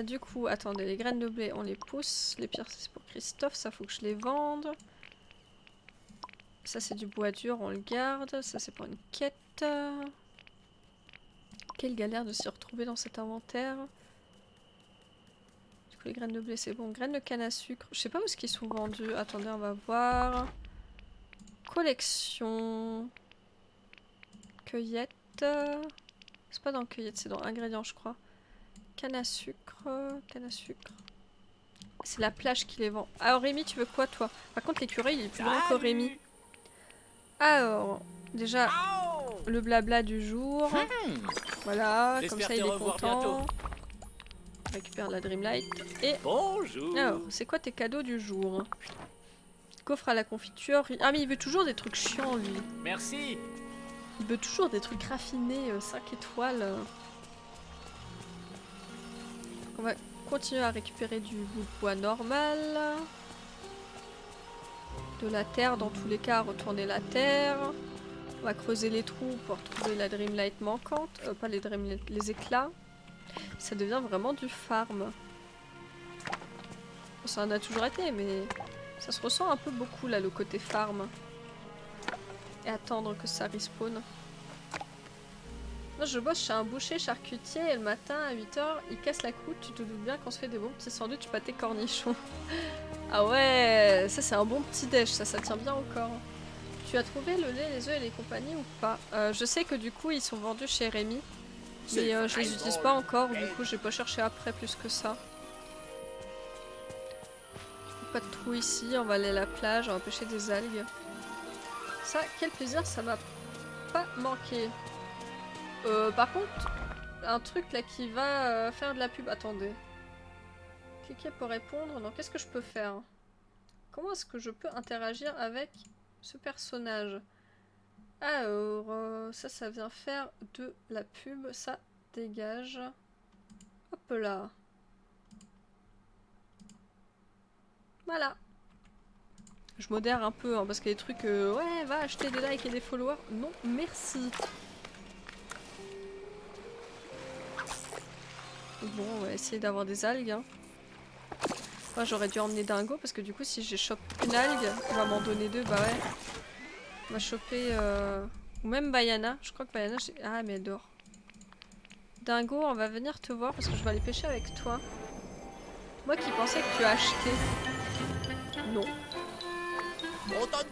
Du coup, attendez, les graines de blé on les pousse. Les pierres c'est pour Christophe, ça faut que je les vende. Ça c'est du bois dur, on le garde. Ça c'est pour une quête. Quelle galère de s'y retrouver dans cet inventaire. Du coup les graines de blé c'est bon. Graines de canne à sucre. Je sais pas où est-ce qu'ils sont vendus. Attendez on va voir. Collection. Cueillette. C'est pas dans cueillette, c'est dans ingrédients je crois. Canne à sucre. Canne à sucre. C'est la plage qui les vend. Alors Rémi tu veux quoi toi? Par contre l'écureuil il est plus grand que Rémi. Alors, déjà, le blabla du jour. Voilà, comme ça il est content. Récupère la Dreamlight. Et... Bonjour. Alors, c'est quoi tes cadeaux du jour? Coffre à la confiture. Ah mais il veut toujours des trucs chiants lui. Merci. Il veut toujours des trucs raffinés, 5 étoiles. On va continuer à récupérer du bout de bois normal. De la terre, dans tous les cas, retourner la terre. On va creuser les trous pour trouver la Dreamlight manquante. Pas les Dreamlight, les éclats. Ça devient vraiment du farm. Ça en a toujours été, mais ça se ressent un peu beaucoup là, le côté farm. Et attendre que ça respawn. Moi je bosse chez un boucher charcutier et le matin à 8 h, il casse la croûte. Tu te doutes bien qu'on se fait des bons petits sandwichs pâté cornichons. Ah ouais, ça c'est un bon petit déj, ça tient bien encore. Tu as trouvé le lait, les œufs et les compagnies ou pas? Je sais que du coup ils sont vendus chez Rémi. Mais je les utilise pas encore, du coup j'ai pas cherché après plus que ça. Pas de trou ici, on va aller à la plage, on va pêcher des algues. Ça, quel plaisir, ça m'a pas manqué. Par contre, un truc là qui va faire de la pub. Attendez. Cliquez pour répondre. Non, qu'est-ce que je peux faire? Comment est-ce que je peux interagir avec ce personnage? Alors, ça vient faire de la pub. Ça dégage. Hop là. Voilà. Je modère un peu, hein, parce que les trucs, ouais, va acheter des likes et des followers. Non, merci. Bon, on va essayer d'avoir des algues. Hein. Moi, j'aurais dû emmener Dingo, parce que du coup, si j'ai chopé une algue, il va m'en donner deux, bah ouais. On va choper... Ou même Bayana. Je crois que Bayana, j'ai... Ah, mais elle dort. Dingo, on va venir te voir, parce que je vais aller pêcher avec toi. Moi qui pensais que tu as acheté. Non.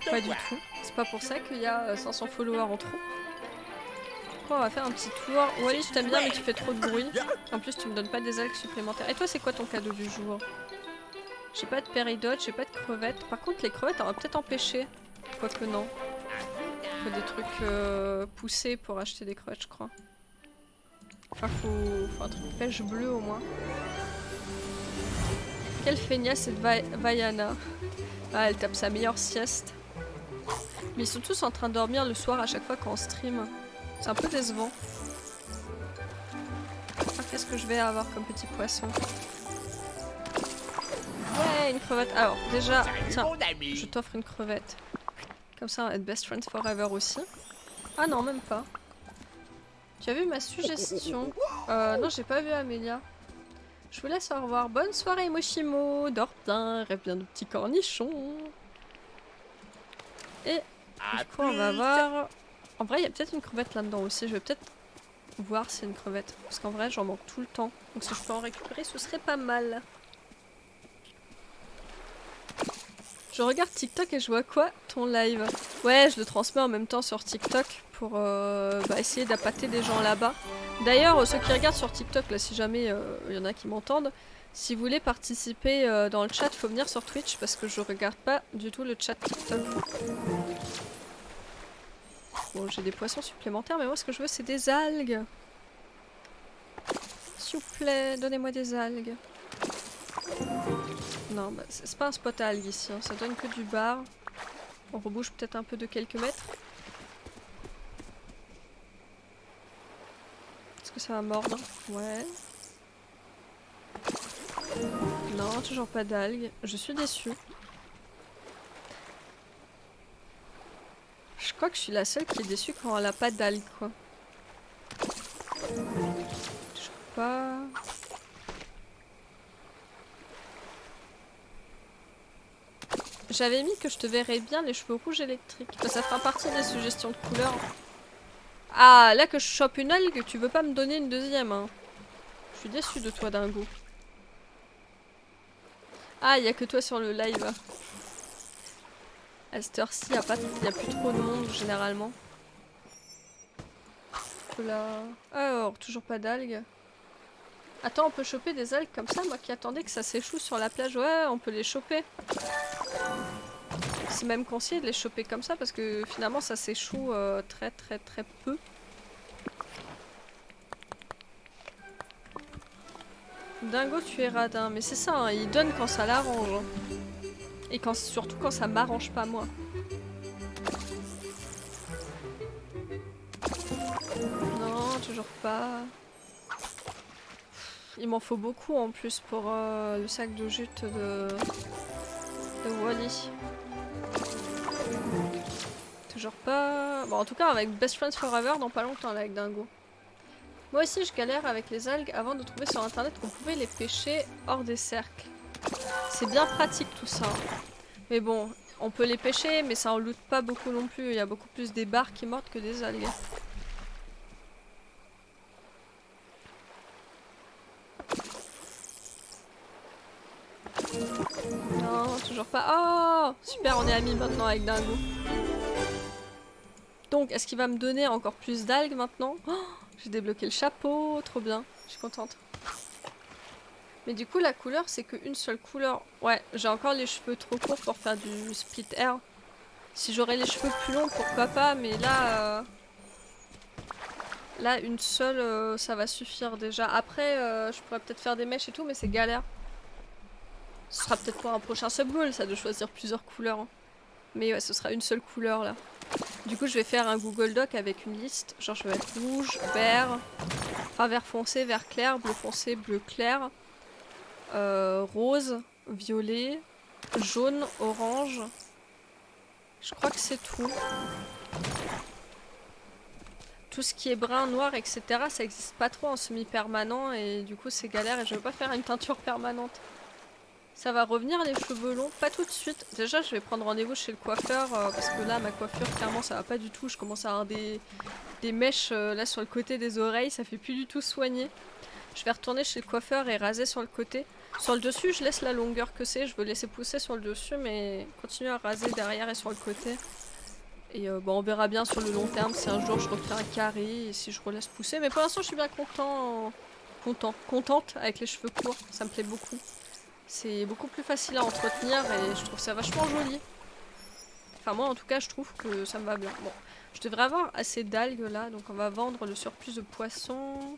Pas du tout. C'est pas pour ça qu'il y a 500 followers en trop. On va faire un petit tour. Wally, je t'aime bien mais tu fais trop de bruit. En plus tu me donnes pas des algues supplémentaires. Et toi c'est quoi ton cadeau du jour? J'ai pas de péridote, j'ai pas de crevettes. Par contre les crevettes on va peut-être empêcher. Quoique non. Faut des trucs poussés pour acheter des crevettes je crois. Enfin faut un truc de pêche bleu au moins. Quelle feignasse cette Vaiana. Ah elle tape sa meilleure sieste. Mais ils sont tous en train de dormir le soir à chaque fois qu'on stream. C'est un peu décevant. Ah, qu'est-ce que je vais avoir comme petit poisson? Ouais, une crevette. Alors, déjà, tiens, je t'offre une crevette. Comme ça, on va être best friends forever aussi. Ah non, même pas. Tu as vu ma suggestion? Non, j'ai pas vu Amélia. Je vous laisse au revoir. Bonne soirée, Moshimo. Dors bien, rêve bien de petits cornichons. Et du coup, on va voir... En vrai, il y a peut-être une crevette là-dedans aussi. Je vais peut-être voir s'il y a une crevette. Parce qu'en vrai, j'en manque tout le temps. Donc si je peux en récupérer, ce serait pas mal. Je regarde TikTok et je vois quoi? Ton live. Ouais, je le transmets en même temps sur TikTok pour essayer d'appâter des gens là-bas. D'ailleurs, ceux qui regardent sur TikTok, là, si jamais il y en a qui m'entendent, si vous voulez participer dans le chat, faut venir sur Twitch parce que je regarde pas du tout le chat TikTok. Bon, j'ai des poissons supplémentaires, mais moi ce que je veux c'est des algues. S'il vous plaît, donnez-moi des algues. Non, bah, c'est pas un spot à algues ici, hein. Ça donne que du bar. On rebouge peut-être un peu de quelques mètres. Est-ce que ça va mordre? Ouais. Non, toujours pas d'algues. Je suis déçue. Je crois que je suis la seule qui est déçue quand elle a pas d'algues, quoi. Toujours pas... J'avais mis que je te verrais bien les cheveux rouges électriques. Ça fera partie des suggestions de couleurs. Ah, là que je chope une algue, tu veux pas me donner une deuxième, hein. Je suis déçue de toi, dingo. Ah, y a que toi sur le live. À cette heure-ci, y a plus trop de monde, généralement. Là... Alors, toujours pas d'algues. Attends, on peut choper des algues comme ça? Moi qui attendais que ça s'échoue sur la plage. Ouais, on peut les choper. C'est même conseillé de les choper comme ça parce que finalement ça s'échoue très peu. Dingo, tu es radin. Mais c'est ça, hein, il donne quand ça l'arrange. Hein. Et surtout quand ça m'arrange pas moi. Non, toujours pas. Il m'en faut beaucoup en plus pour le sac de jute de Wally. Toujours pas... Bon, en tout cas, avec Best Friends Forever, dans pas longtemps, là, avec Dingo. Moi aussi, je galère avec les algues avant de trouver sur internet qu'on pouvait les pêcher hors des cercles. C'est bien pratique tout ça. Mais bon, on peut les pêcher, mais ça en loot pas beaucoup non plus. Il y a beaucoup plus des barres qui mordent que des algues. Non, toujours pas. Oh, super, on est amis maintenant avec Dingo. Donc, est-ce qu'il va me donner encore plus d'algues maintenant? Oh, j'ai débloqué le chapeau, trop bien. Je suis contente. Mais du coup, la couleur, c'est qu'une seule couleur. Ouais, j'ai encore les cheveux trop courts pour faire du split hair. Si j'aurais les cheveux plus longs, pourquoi pas, mais là... Là, une seule, ça va suffire déjà. Après, je pourrais peut-être faire des mèches et tout, mais c'est galère. Ce sera peut-être pour un prochain sub-goal, ça, de choisir plusieurs couleurs. Hein. Mais ouais, ce sera une seule couleur, là. Du coup, je vais faire un Google Doc avec une liste. Genre, je vais mettre rouge, vert, enfin vert foncé, vert clair, bleu foncé, bleu clair, rose, violet, jaune, orange. Je crois que c'est tout. Tout ce qui est brun, noir, etc., ça existe pas trop en semi-permanent et du coup, c'est galère et je veux pas faire une teinture permanente. Ça va revenir les cheveux longs, pas tout de suite. Déjà, je vais prendre rendez-vous chez le coiffeur parce que là, ma coiffure, clairement, ça va pas du tout. Je commence à avoir des mèches là sur le côté des oreilles, ça fait plus du tout soigner. Je vais retourner chez le coiffeur et raser sur le côté. Sur le dessus, je laisse la longueur que c'est. Je veux laisser pousser sur le dessus, mais continuer à raser derrière et sur le côté. Et bon, on verra bien sur le long terme si un jour je refais un carré et si je relaisse pousser. Mais pour l'instant, je suis bien contente avec les cheveux courts. Ça me plaît beaucoup. C'est beaucoup plus facile à entretenir et je trouve ça vachement joli. Enfin moi en tout cas je trouve que ça me va bien. Bon, je devrais avoir assez d'algues là, donc on va vendre le surplus de poissons.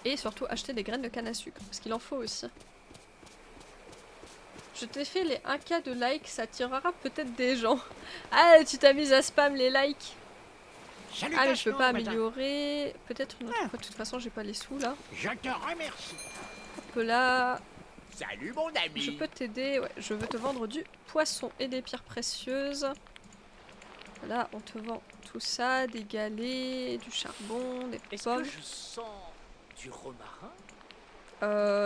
Et surtout acheter des graines de canne à sucre, parce qu'il en faut aussi. Je t'ai fait les 1K de likes, ça attirera peut-être des gens. Ah, tu t'as mise à spam les likes. Ah mais je peux pas améliorer. Peut-être une autre fois, de toute façon j'ai pas les sous là. Je te remercie. Là, Salut mon ami. je peux t'aider, ouais, je veux te vendre du poisson et des pierres précieuses. Là, on te vend tout ça, des galets, du charbon, des pommes. Est-ce que je sens du romarin?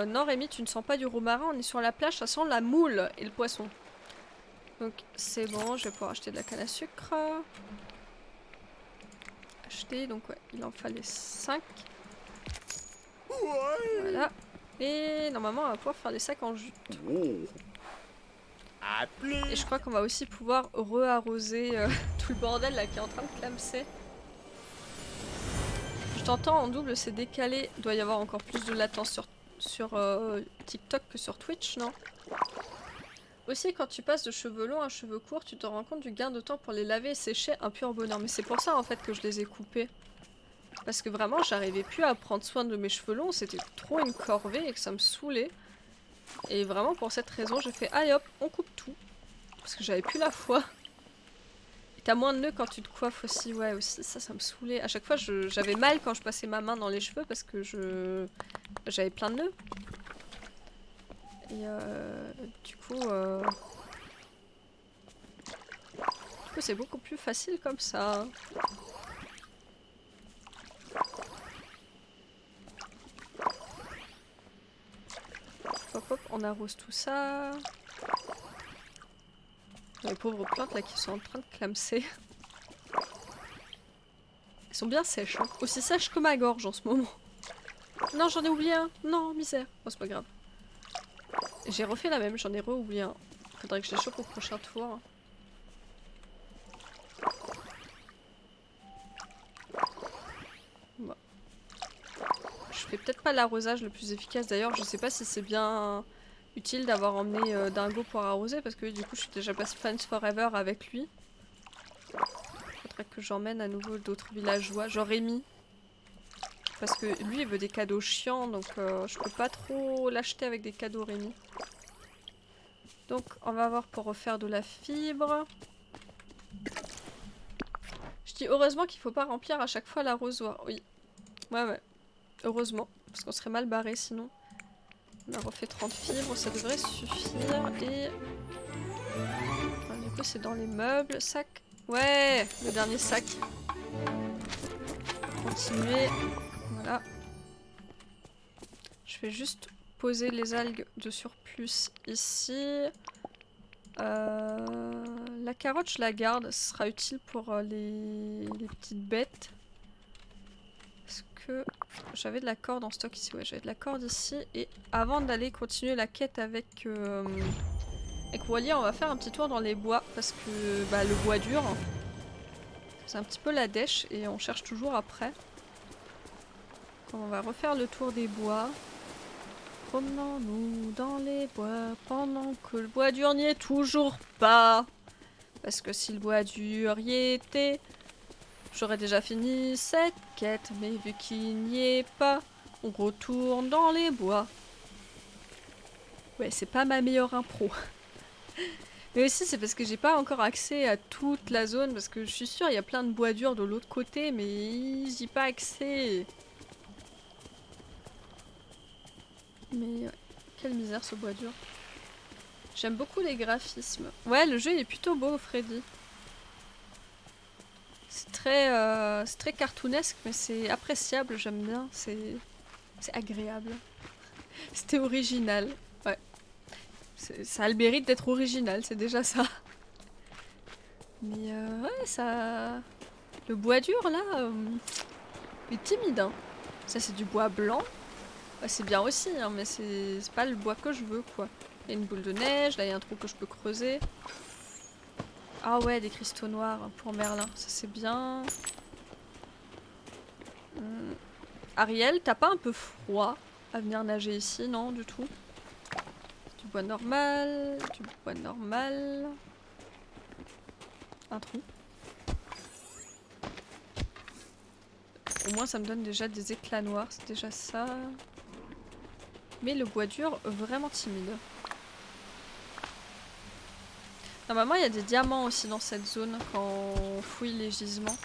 Non Rémi, tu ne sens pas du romarin, on est sur la plage, ça sent la moule et le poisson. Donc c'est bon, je vais pouvoir acheter de la canne à sucre. Acheter, donc ouais, il en fallait 5. Ouais. Voilà. Et normalement on va pouvoir faire des sacs en jute. Et je crois qu'on va aussi pouvoir re-arroser tout le bordel là qui est en train de clamser. Je t'entends en double, c'est décalé. Il doit y avoir encore plus de latence sur TikTok que sur Twitch, non? Aussi, quand tu passes de cheveux longs à cheveux courts, tu te rends compte du gain de temps pour les laver et sécher, un pur bonheur. Mais c'est pour ça en fait que je les ai coupés. Parce que vraiment, j'arrivais plus à prendre soin de mes cheveux longs, c'était trop une corvée et que ça me saoulait. Et vraiment pour cette raison, j'ai fait allez hop, on coupe tout. Parce que j'avais plus la foi. Et T'as moins de nœuds quand tu te coiffes aussi, ouais, aussi, ça me saoulait. À chaque fois, j'avais mal quand je passais ma main dans les cheveux parce que j'avais plein de nœuds. Et du coup, c'est beaucoup plus facile comme ça. Hop hop, on arrose tout ça. Les pauvres plantes là qui sont en train de clamser. Elles sont bien sèches, hein. Aussi sèches que ma gorge en ce moment. Non, j'en ai oublié un. Non, misère. Oh, c'est pas grave. J'ai refait la même, j'en ai re-oublié un. Faudrait que je les chope au prochain tour. Bon. Je fais peut-être pas l'arrosage le plus efficace d'ailleurs. Je sais pas si c'est bien utile d'avoir emmené Dingo pour arroser parce que du coup je suis déjà pas Friends Forever avec lui. Faudrait que j'emmène à nouveau d'autres villageois, genre Rémi. Parce que lui il veut des cadeaux chiants donc je peux pas trop l'acheter avec des cadeaux Rémi. Donc on va voir pour refaire de la fibre. Je dis heureusement qu'il faut pas remplir à chaque fois l'arrosoir. Oui. Ouais. Heureusement. Parce qu'on serait mal barré sinon. On a refait 30 fibres, ça devrait suffire. Et... enfin, du coup c'est dans les meubles. Sac. Ouais, le dernier sac. Continuer. Voilà. Je vais juste poser les algues de surplus ici. La carotte je la garde, ce sera utile pour les petites bêtes. Est-ce que j'avais de la corde en stock ici? Ouais, j'avais de la corde ici. Et avant d'aller continuer la quête avec Wally, on va faire un petit tour dans les bois parce que bah, le bois dur, c'est un petit peu la dèche et on cherche toujours après. Donc, on va refaire le tour des bois. Promenons-nous dans les bois pendant que le bois dur n'y est toujours pas. Parce que si le bois dur y était, j'aurais déjà fini cette quête. Mais vu qu'il n'y est pas, on retourne dans les bois. Ouais, c'est pas ma meilleure impro. Mais aussi c'est parce que j'ai pas encore accès à toute la zone. Parce que je suis sûre il y a plein de bois durs de l'autre côté. Mais j'y ai pas accès. Mais ouais, quelle misère ce bois dur. J'aime beaucoup les graphismes. Ouais, le jeu il est plutôt beau, Freddy. C'est très cartoonesque, mais c'est appréciable, j'aime bien. C'est agréable. C'était original. Ouais. Ça a le mérite d'être original, c'est déjà ça. Mais ouais, ça... le bois dur, là, il est timide. Hein. Ça, c'est du bois blanc. Bah, c'est bien aussi, hein, mais c'est pas le bois que je veux, quoi. Il y a une boule de neige, là il y a un trou que je peux creuser. Ah ouais, des cristaux noirs pour Merlin, ça c'est bien. Ariel, t'as pas un peu froid à venir nager ici, non, du tout? Du bois normal, du bois normal. Un trou. Au moins ça me donne déjà des éclats noirs, c'est déjà ça. Mais le bois dur, vraiment timide. Normalement, il y a des diamants aussi dans cette zone quand on fouille les gisements.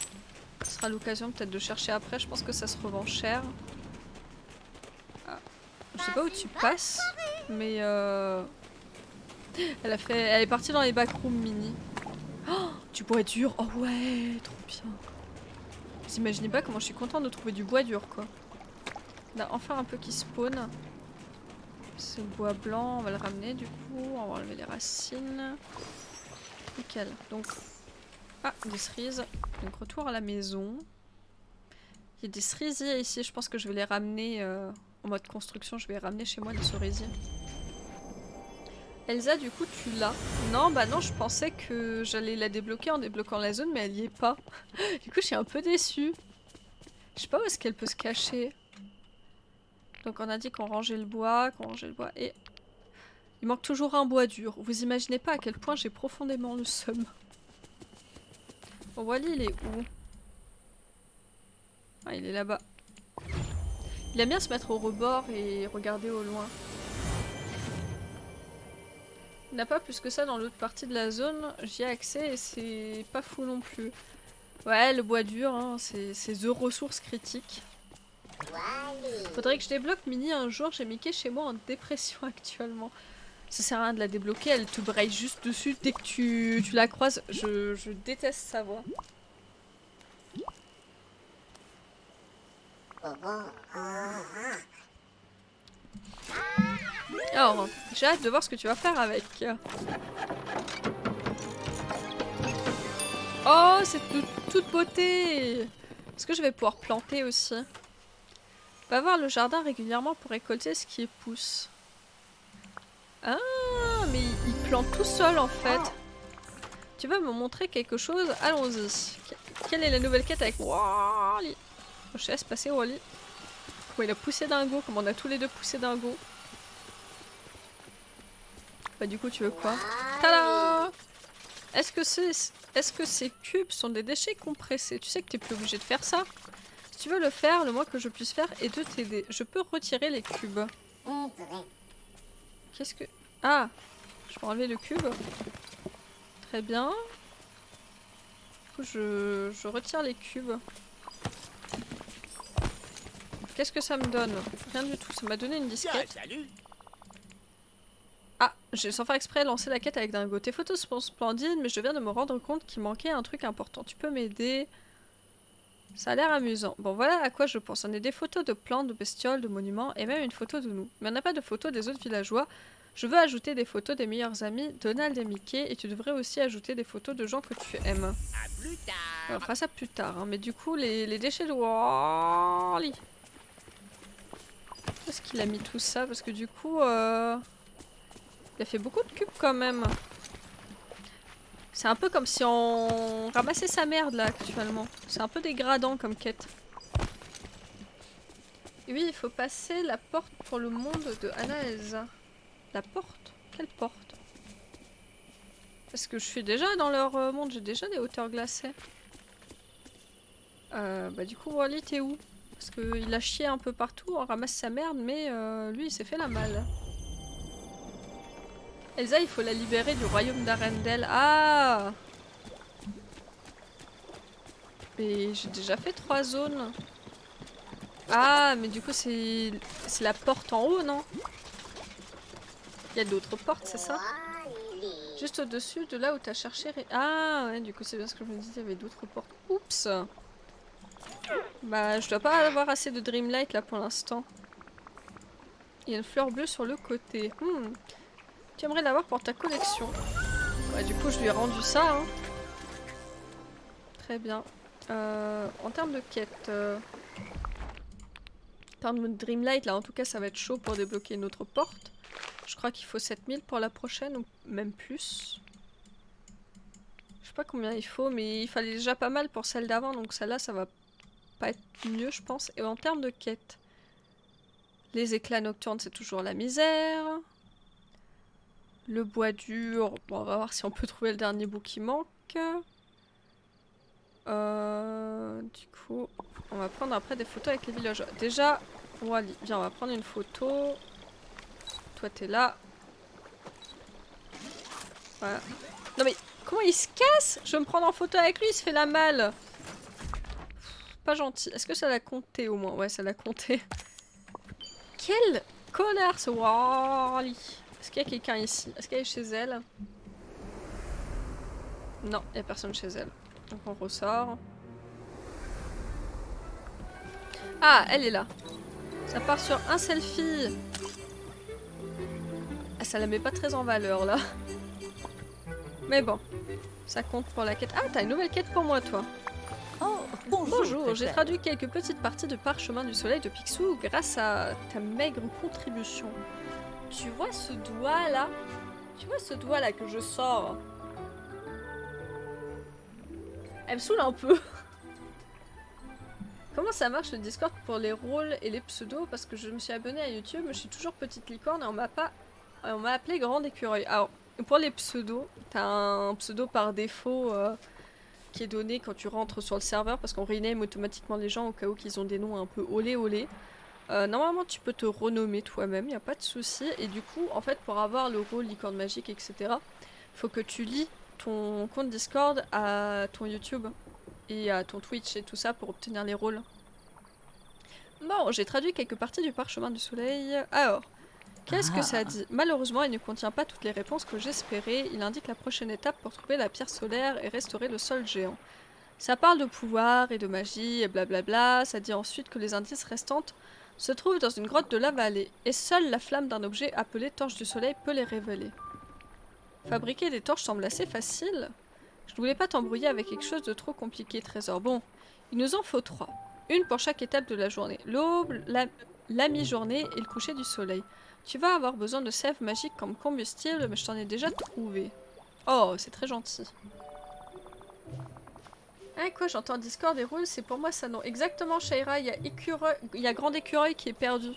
Ce sera l'occasion peut-être de chercher après. Je pense que ça se revend cher. Ah. Je sais pas où tu passes, mais elle est partie dans les backrooms mini. Oh, du bois dur. Oh ouais, trop bien. Vous imaginez pas comment je suis contente de trouver du bois dur, quoi. Là, enfin un peu qui spawn. C'est le bois blanc, on va le ramener du coup. On va enlever les racines. Nickel. Donc, ah, des cerises. Donc, retour à la maison. Il y a des cerisiers ici. Je pense que je vais les ramener en mode construction. Je vais les ramener chez moi, des cerisiers. Elsa, du coup, tu l'as? Non, bah non, je pensais que j'allais la débloquer en débloquant la zone, mais elle y est pas. Du coup, je suis un peu déçue. Je sais pas où est-ce qu'elle peut se cacher. Donc, on a dit qu'on rangeait le bois, et... il manque toujours un bois dur. Vous imaginez pas à quel point j'ai profondément le seum. Bon, Wally, il est où? Ah, il est là-bas. Il aime bien se mettre au rebord et regarder au loin. Il n'y en a pas plus que ça dans l'autre partie de la zone. J'y ai accès et c'est pas fou non plus. Ouais, le bois dur, hein, c'est the ressources critiques. Faudrait que je débloque Mini un jour. J'ai Mickey chez moi en dépression actuellement. Ça sert à rien de la débloquer, elle te braille juste dessus dès que tu la croises. Je déteste sa voix. Alors, j'ai hâte de voir ce que tu vas faire avec. Oh, c'est de toute beauté! Est-ce que je vais pouvoir planter aussi? Va voir le jardin régulièrement pour récolter ce qui pousse. Ah, mais il plante tout seul en fait. Tu vas me montrer quelque chose? Allons-y. Quelle est la nouvelle quête avec Wally? Je laisse passer Wally. Oh, il a poussé dingo, comme on a tous les deux poussé dingo. Bah du coup tu veux quoi? Tada! Est-ce que ces cubes sont des déchets compressés? Tu sais que t'es plus obligé de faire ça. Si tu veux le faire, le moins que je puisse faire est de t'aider. Je peux retirer les cubes. Qu'est-ce que... Ah! Je peux enlever le cube. Très bien. Du coup, je retire les cubes. Qu'est-ce que ça me donne? Rien du tout. Ça m'a donné une disquette. Tiens, salut. Ah, j'ai sans faire exprès lancé la quête avec Dingo. Tes photos sont splendides, mais je viens de me rendre compte qu'il manquait un truc important. Tu peux m'aider? Ça a l'air amusant. Bon, voilà à quoi je pense. On a des photos de plantes, de bestioles, de monuments, et même une photo de nous. Mais on n'a pas de photos des autres villageois. Je veux ajouter des photos des meilleurs amis, Donald et Mickey, et tu devrais aussi ajouter des photos de gens que tu aimes. À plus tard. On fera ça plus tard, hein. Mais du coup, les déchets de Wally. Où est-ce qu'il a mis tout ça? Parce que du coup, il a fait beaucoup de cubes quand même. C'est un peu comme si on ramassait sa merde là actuellement. C'est un peu dégradant comme quête. Et oui, il faut passer la porte pour le monde de Anaël. La porte? Quelle porte? Parce que je suis déjà dans leur monde, j'ai déjà des hauteurs glacées. Bah du coup, Wally, t'es où? Parce qu'il a chié un peu partout, on ramasse sa merde, mais lui, il s'est fait la malle. Elsa, il faut la libérer du royaume d'Arendelle. Ah! Mais j'ai déjà fait 3 zones. Ah, mais du coup, c'est la porte en haut, non? Il y a d'autres portes, c'est ça? Juste au-dessus de là où t'as cherché... Ah, ouais, du coup, c'est bien ce que je me disais, il y avait d'autres portes. Oups! Bah, je dois pas avoir assez de Dreamlight, là, pour l'instant. Il y a une fleur bleue sur le côté. Tu aimerais l'avoir pour ta collection. Ouais, du coup, je lui ai rendu ça. Hein. Très bien. En termes de quête... En termes de Dreamlight, là, en tout cas, ça va être chaud pour débloquer une autre porte. Je crois qu'il faut 7000 pour la prochaine, ou même plus. Je sais pas combien il faut, mais il fallait déjà pas mal pour celle d'avant, donc celle-là, ça va pas être mieux, je pense. Et en termes de quête... Les éclats nocturnes, c'est toujours la misère. Le bois dur, bon, on va voir si on peut trouver le dernier bout qui manque. Du coup, on va prendre après des photos avec les villageois. Déjà, Wally, viens, on va prendre une photo. Toi, t'es là. Voilà. Non mais, comment il se casse? Je vais me prendre en photo avec lui, il se fait la malle. Pas gentil. Est-ce que ça l'a compté au moins? Ouais, ça l'a compté. Quel connard ce Wally! Est-ce qu'il y a quelqu'un ici? Est-ce qu'elle est chez elle? Non, il n'y a personne chez elle. Donc on ressort. Ah, elle est là. Ça part sur un selfie. Ah, ça la met pas très en valeur là. Mais bon, ça compte pour la quête. Ah, t'as une nouvelle quête pour moi, toi. Oh, bonjour. Bonjour, j'ai traduit quelques petites parties de Parchemin du Soleil de Picsou grâce à ta maigre contribution. Tu vois ce doigt là? Tu vois ce doigt là que je sors? Elle me saoule un peu. Comment ça marche le Discord pour les rôles et les pseudos? Parce que je me suis abonnée à YouTube, je suis toujours petite licorne et on m'a appelé grande écureuil. Alors, pour les pseudos, t'as un pseudo par défaut qui est donné quand tu rentres sur le serveur parce qu'on rename automatiquement les gens au cas où qu'ils ont des noms un peu olé olé. Normalement tu peux te renommer toi-même, y a pas de souci. Et du coup, en fait, pour avoir le rôle licorne magique, etc., faut que tu lis ton compte Discord à ton YouTube et à ton Twitch et tout ça pour obtenir les rôles. Bon, j'ai traduit quelques parties du Parchemin du Soleil. Alors, qu'est-ce que ça dit? Malheureusement, il ne contient pas toutes les réponses que j'espérais. Il indique la prochaine étape pour trouver la pierre solaire et restaurer le sol géant. Ça parle de pouvoir et de magie et blablabla. Ça dit ensuite que les indices restantes se trouvent dans une grotte de la vallée. Et seule la flamme d'un objet appelé torche du soleil peut les révéler. Fabriquer des torches semble assez facile. Je ne voulais pas t'embrouiller avec quelque chose de trop compliqué, Trésor. Bon, il nous en faut 3. Une pour chaque étape de la journée. L'aube, la mi-journée et le coucher du soleil. Tu vas avoir besoin de sève magique comme combustible, mais je t'en ai déjà trouvé. Oh, c'est très gentil. Ah quoi, j'entends Discord et roule, c'est pour moi ça non. Exactement, Shaira, il y a Grand Écureuil qui est perdu.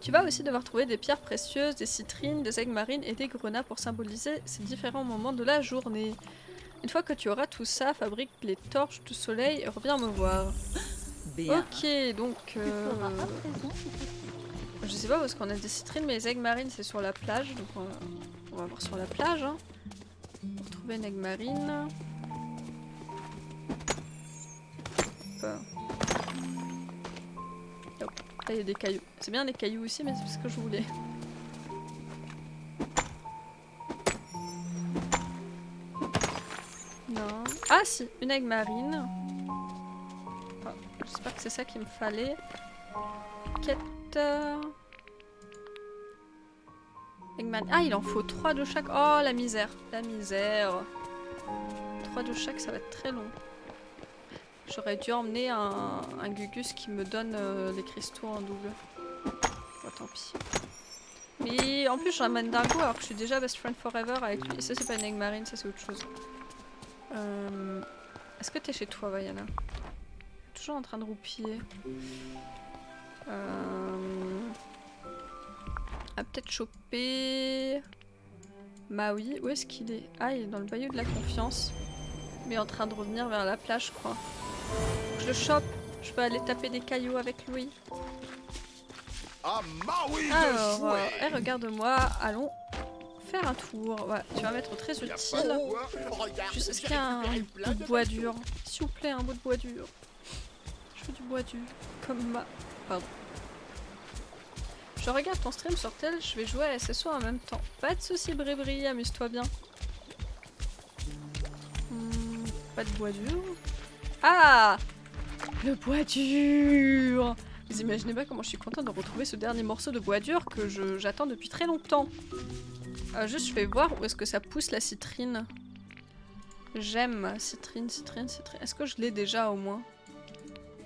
Tu vas aussi devoir trouver des pierres précieuses, des citrines, des aigues marines et des grenats pour symboliser ces différents moments de la journée. Une fois que tu auras tout ça, fabrique les torches du soleil et reviens me voir. Bien. Ok, donc... Tu feras à présent. Je sais pas parce qu'on a des citrines, mais les aigues marines c'est sur la plage, donc on va voir sur la plage. Hein. Pour trouver une aigue marine. Hop. Hop. Là il y a des cailloux. C'est bien des cailloux aussi, mais c'est ce que je voulais. Non. Ah si, une aigue marine. Enfin, j'espère que c'est ça qu'il me fallait. Quête. Ah, il en faut 3 de chaque. Oh, la misère. La misère. 3 de chaque, ça va être très long. J'aurais dû emmener un Gugus qui me donne les cristaux en double. Oh, tant pis. Mais en plus, j'emmène Dingo alors que je suis déjà best friend forever avec lui. Et ça, c'est pas une aigue marine, ça, c'est autre chose. Est-ce que t'es chez toi, Vaiana? Toujours en train de roupiller. Ah, peut-être choper... Maui, où est-ce qu'il est? Ah, il est dans le bayou de la confiance. Mais en train de revenir vers la plage, je crois. Je le chope, je peux aller taper des cailloux avec lui. Ah, Maui de Alors, souhait. regarde-moi, allons faire un tour. Ouais, tu vas m'être très utile. Juste, est-ce qu'il y a un bout de bois dur? S'il vous plaît, un bout de bois dur. Je veux du bois dur. Comme ma... Pardon. Je regarde ton stream sur tel, je vais jouer à SSO en même temps. Pas de soucis, Brébri, amuse-toi bien. Pas de bois dur. Ah! Le bois dur! Vous imaginez pas comment je suis contente de retrouver ce dernier morceau de bois dur que j'attends depuis très longtemps. Juste, je vais voir où est-ce que ça pousse la citrine. J'aime citrine. Est-ce que je l'ai déjà au moins?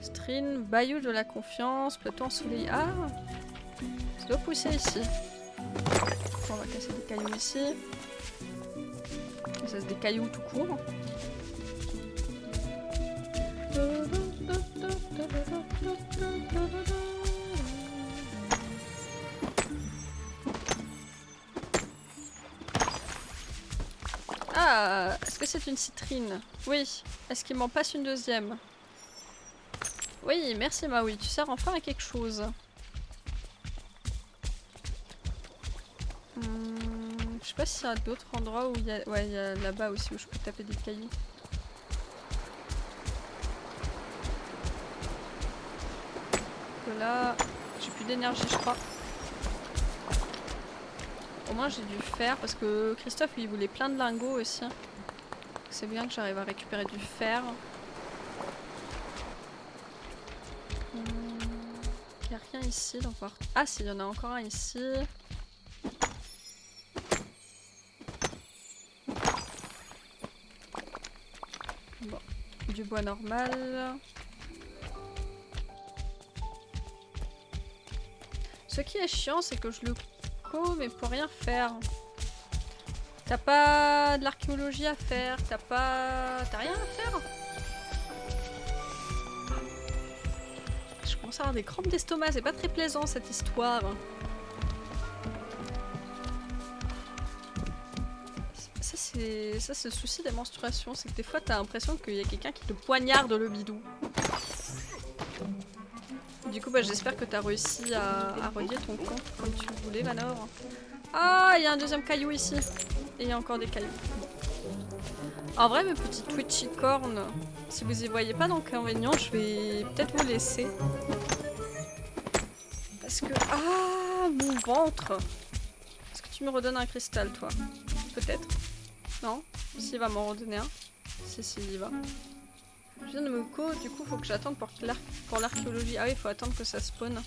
Citrine, bayou de la confiance, plateau ensoleillé. Ah! Ça doit pousser ici. On va casser des cailloux ici. Ça, c'est des cailloux tout court. Ah, est-ce que c'est une citrine? Oui. Est-ce qu'il m'en passe une deuxième? Oui, merci Maui, tu sers enfin à quelque chose. Je sais pas s'il y a d'autres endroits où il y a... Ouais, il y a là-bas aussi où je peux taper des cailloux. Là, j'ai plus d'énergie je crois. Au moins j'ai dû faire parce que Christophe il voulait plein de lingots aussi. C'est bien que j'arrive à récupérer du fer. Il n'y a rien ici donc voir. Ah si, il y en a encore un ici. Bon, du bois normal. Ce qui est chiant, c'est que je le co, mais pour rien faire. T'as pas de l'archéologie à faire, t'as rien à faire. Je commence à avoir des crampes d'estomac, c'est pas très plaisant cette histoire. Ça c'est le souci des menstruations, c'est que des fois t'as l'impression qu'il y a quelqu'un qui te poignarde le bidou. Du du coup, bah, j'espère que t'as réussi à relier ton compte comme tu le voulais, Vanor. Ah, il y a un deuxième caillou ici. Et il y a encore des cailloux. Bon. En vrai, mes petites Twitchy cornes, si vous y voyez pas d'inconvénient, je vais peut-être vous laisser. Parce que... Ah, mon ventre! Est-ce que tu me redonnes un cristal, toi? Peut-être. Non? S'il va m'en redonner un. Si, il y va. Je viens de me co, du coup, faut que j'attende pour l'archéologie. Ah oui, il faut attendre que ça spawn.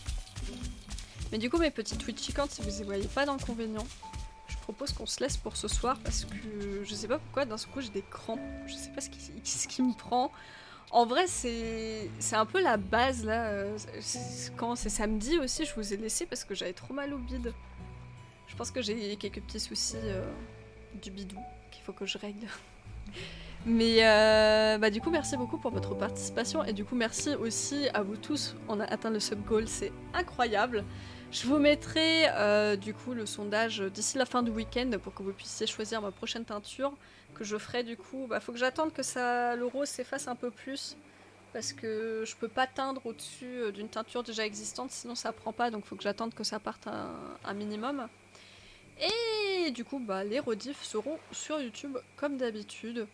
Mais du coup, mes petites Twitchy cornes, si vous y voyez pas d'inconvénient, je propose qu'on se laisse pour ce soir parce que je sais pas pourquoi, d'un seul coup, j'ai des crampes. Je sais pas ce qui me prend. En vrai, c'est un peu la base là. Quand c'est samedi aussi, je vous ai laissé parce que j'avais trop mal au bide. Je pense que j'ai quelques petits soucis du bidou qu'il faut que je règle. Mais bah du coup, merci beaucoup pour votre participation et du coup, merci aussi à vous tous. On a atteint le sub goal, c'est incroyable. Je vous mettrai du coup le sondage d'ici la fin du week-end pour que vous puissiez choisir ma prochaine teinture que je ferai du coup. Bah faut que j'attende que le rose s'efface un peu plus parce que je peux pas teindre au-dessus d'une teinture déjà existante sinon ça prend pas, donc faut que j'attende que ça parte un minimum. Et du coup bah les rediffs seront sur YouTube comme d'habitude.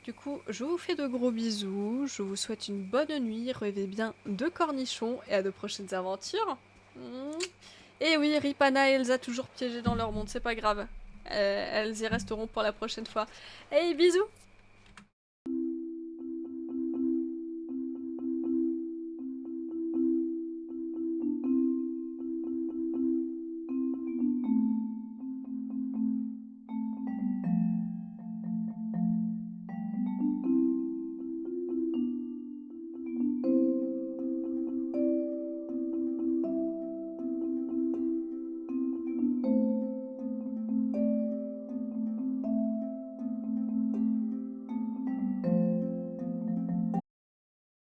Du coup je vous fais de gros bisous, je vous souhaite une bonne nuit, rêvez bien de cornichons et à de prochaines aventures. Et oui, Ripana et Elsa toujours piégées dans leur monde, c'est pas grave. Elles y resteront pour la prochaine fois. Hey, bisous!